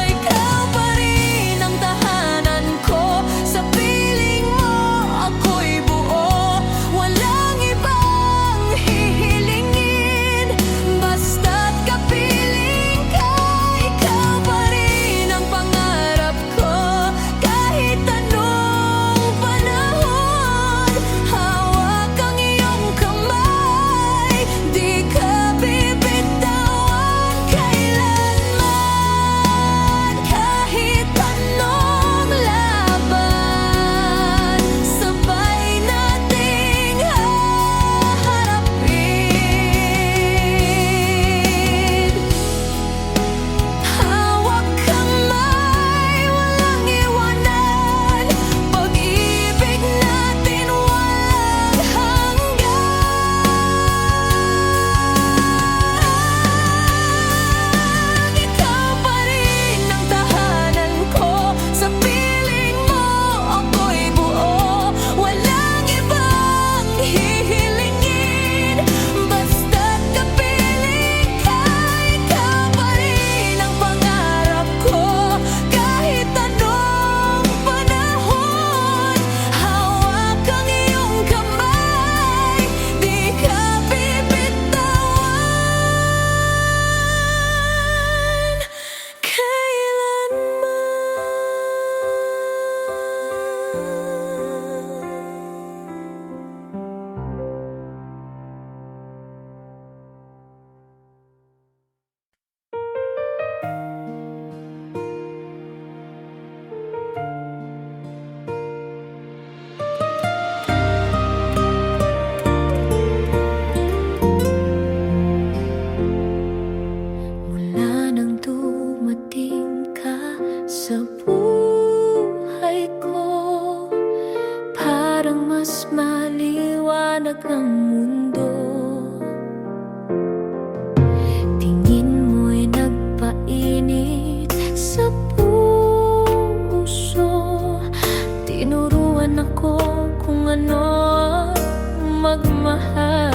Ikaw pa rin ang tahanan ko, sa piling mo ako'y buo. Walang ibang hihilingin, basta't kapiling ka. Ikaw pa rin ang pangarap ko, kahit anong panahon. Hawak ang iyong kamay, di ka bibitawan kailanman. Kahit anong laban, sabay nating haharapin. Hawak kamay, walang iwanan, pag-ibig natin walang hanggan. Ikaw pa rin ang tahanan ko, sa piling mo ako'y buo. Walang ibang hihilingin, basta't kapiling ka. Ikaw pa rin ang pangarap ko, kahit anong panahon. Hawak ang iyong kamay, di ka bibitawan mula nang dumating ka sa buhay ko. Parang mas maliwanag ang mundo. Tingin mo'y nagpainit sa puso. Tinuruan ako kung ano ang magmahal.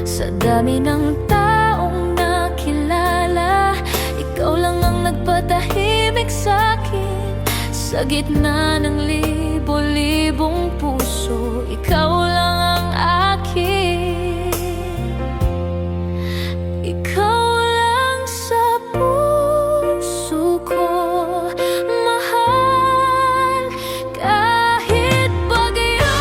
Sa dami ng taong nakilala, ikaw lang ang nagpatahimik sa'kin. Sa gitna ng libo-libong puso, ikaw lang ang akin. Ikaw lang sa puso ko, mahal. Kahit bagyo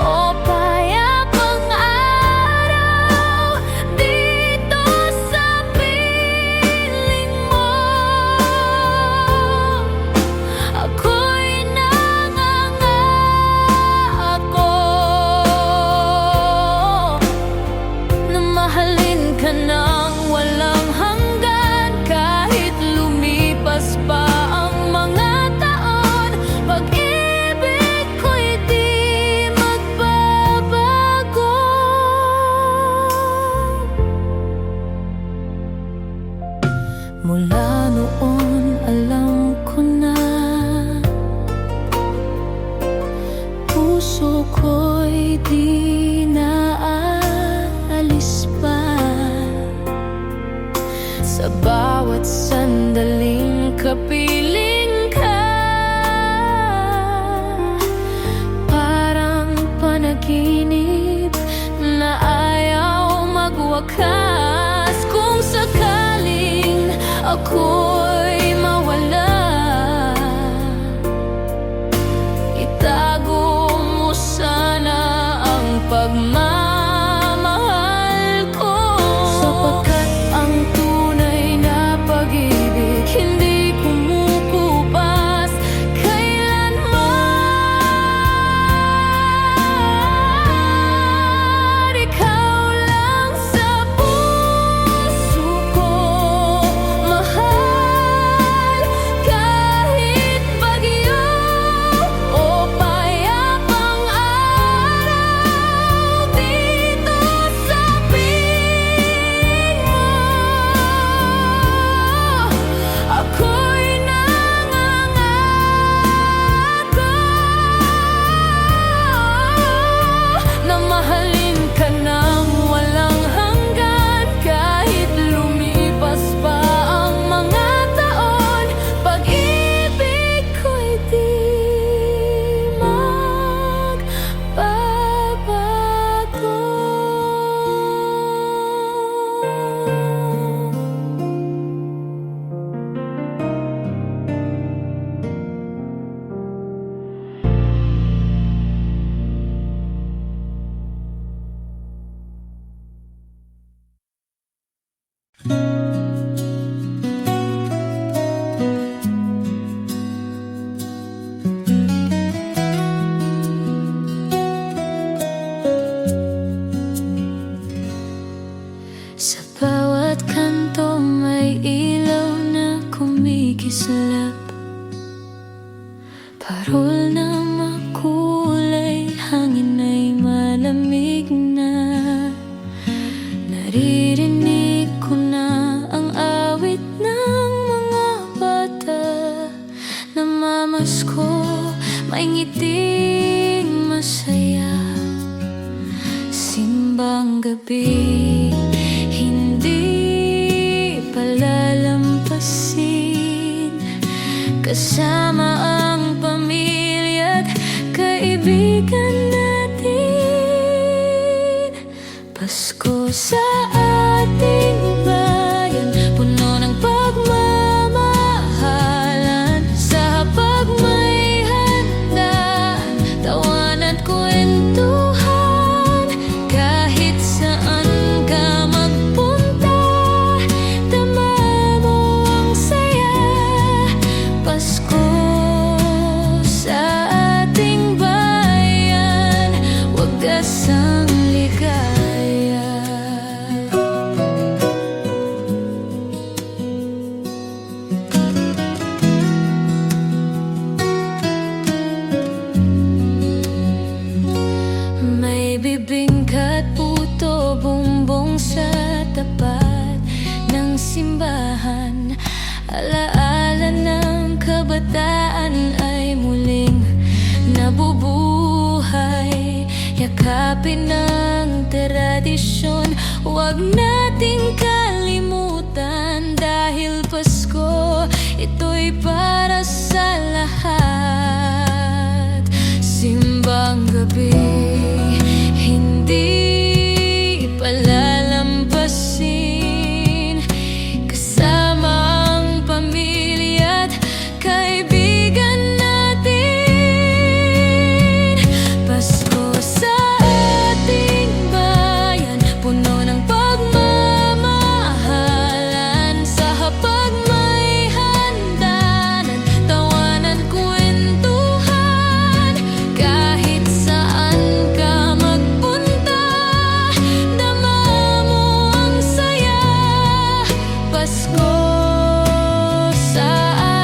o payapang araw, dito sa piling mo ako'y nangangako na mahalin ka ng walang hanggan. Kahit lumipas pa ang mga taon, pag-ibig ko'y di magbabago. Mula noon alam ko na, puso ko'y di na aalis pa. Sa bawat sandaling kapiling ka, parang panaginip na ayaw magwakas. Kung sakaling ako'y mawala, itago mo Parol na makulay, hangin ay malamig na. Naririnig ko na ang awit ng mga bata. Namamasko, may ngiting masaya. Simbang gabi, hindi palalampasin. Kasama ang pamilya't kaibigan natin. Pasko sa ating bayan, puno ng pagmamahalan. Sa hapag may handaan, tawanan, kwentuhan. Kahit saan ka magpunta, dama mo ang saya. Pasko sa ating bayan, wagas ang ligaya. May bibingkat, puto, bumbong sa tapat ng simbahan. Alaala ng kabataan ay muling nabubuhay. Yakapin ng tradisyon, huwag nating kalimutan. Dahil Pasko, ito'y para sa lahat. Simbang gabi, hindi palalampasin. Kasama ang pamilya't kaibigan natin. Pasko sa ating bayan, puno ng pagmamahalan. Sa hapag may handanan, tawanan, kwentuhan. Kahit saan ka magpunta, dama mo ang saya. Pasko sa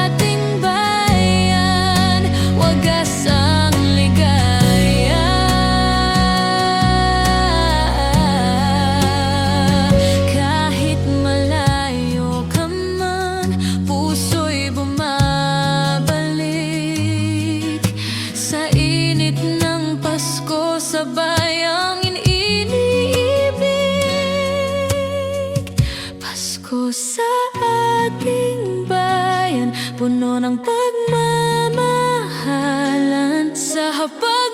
ating bayan, wagas ang ligaya. Kahit malayo ka man, puso'y bumabalik. Sa init ng Pasko, sabay ang iniibig. Pasko sa ating bayan, puno ng pagmamahalan. Sa hapag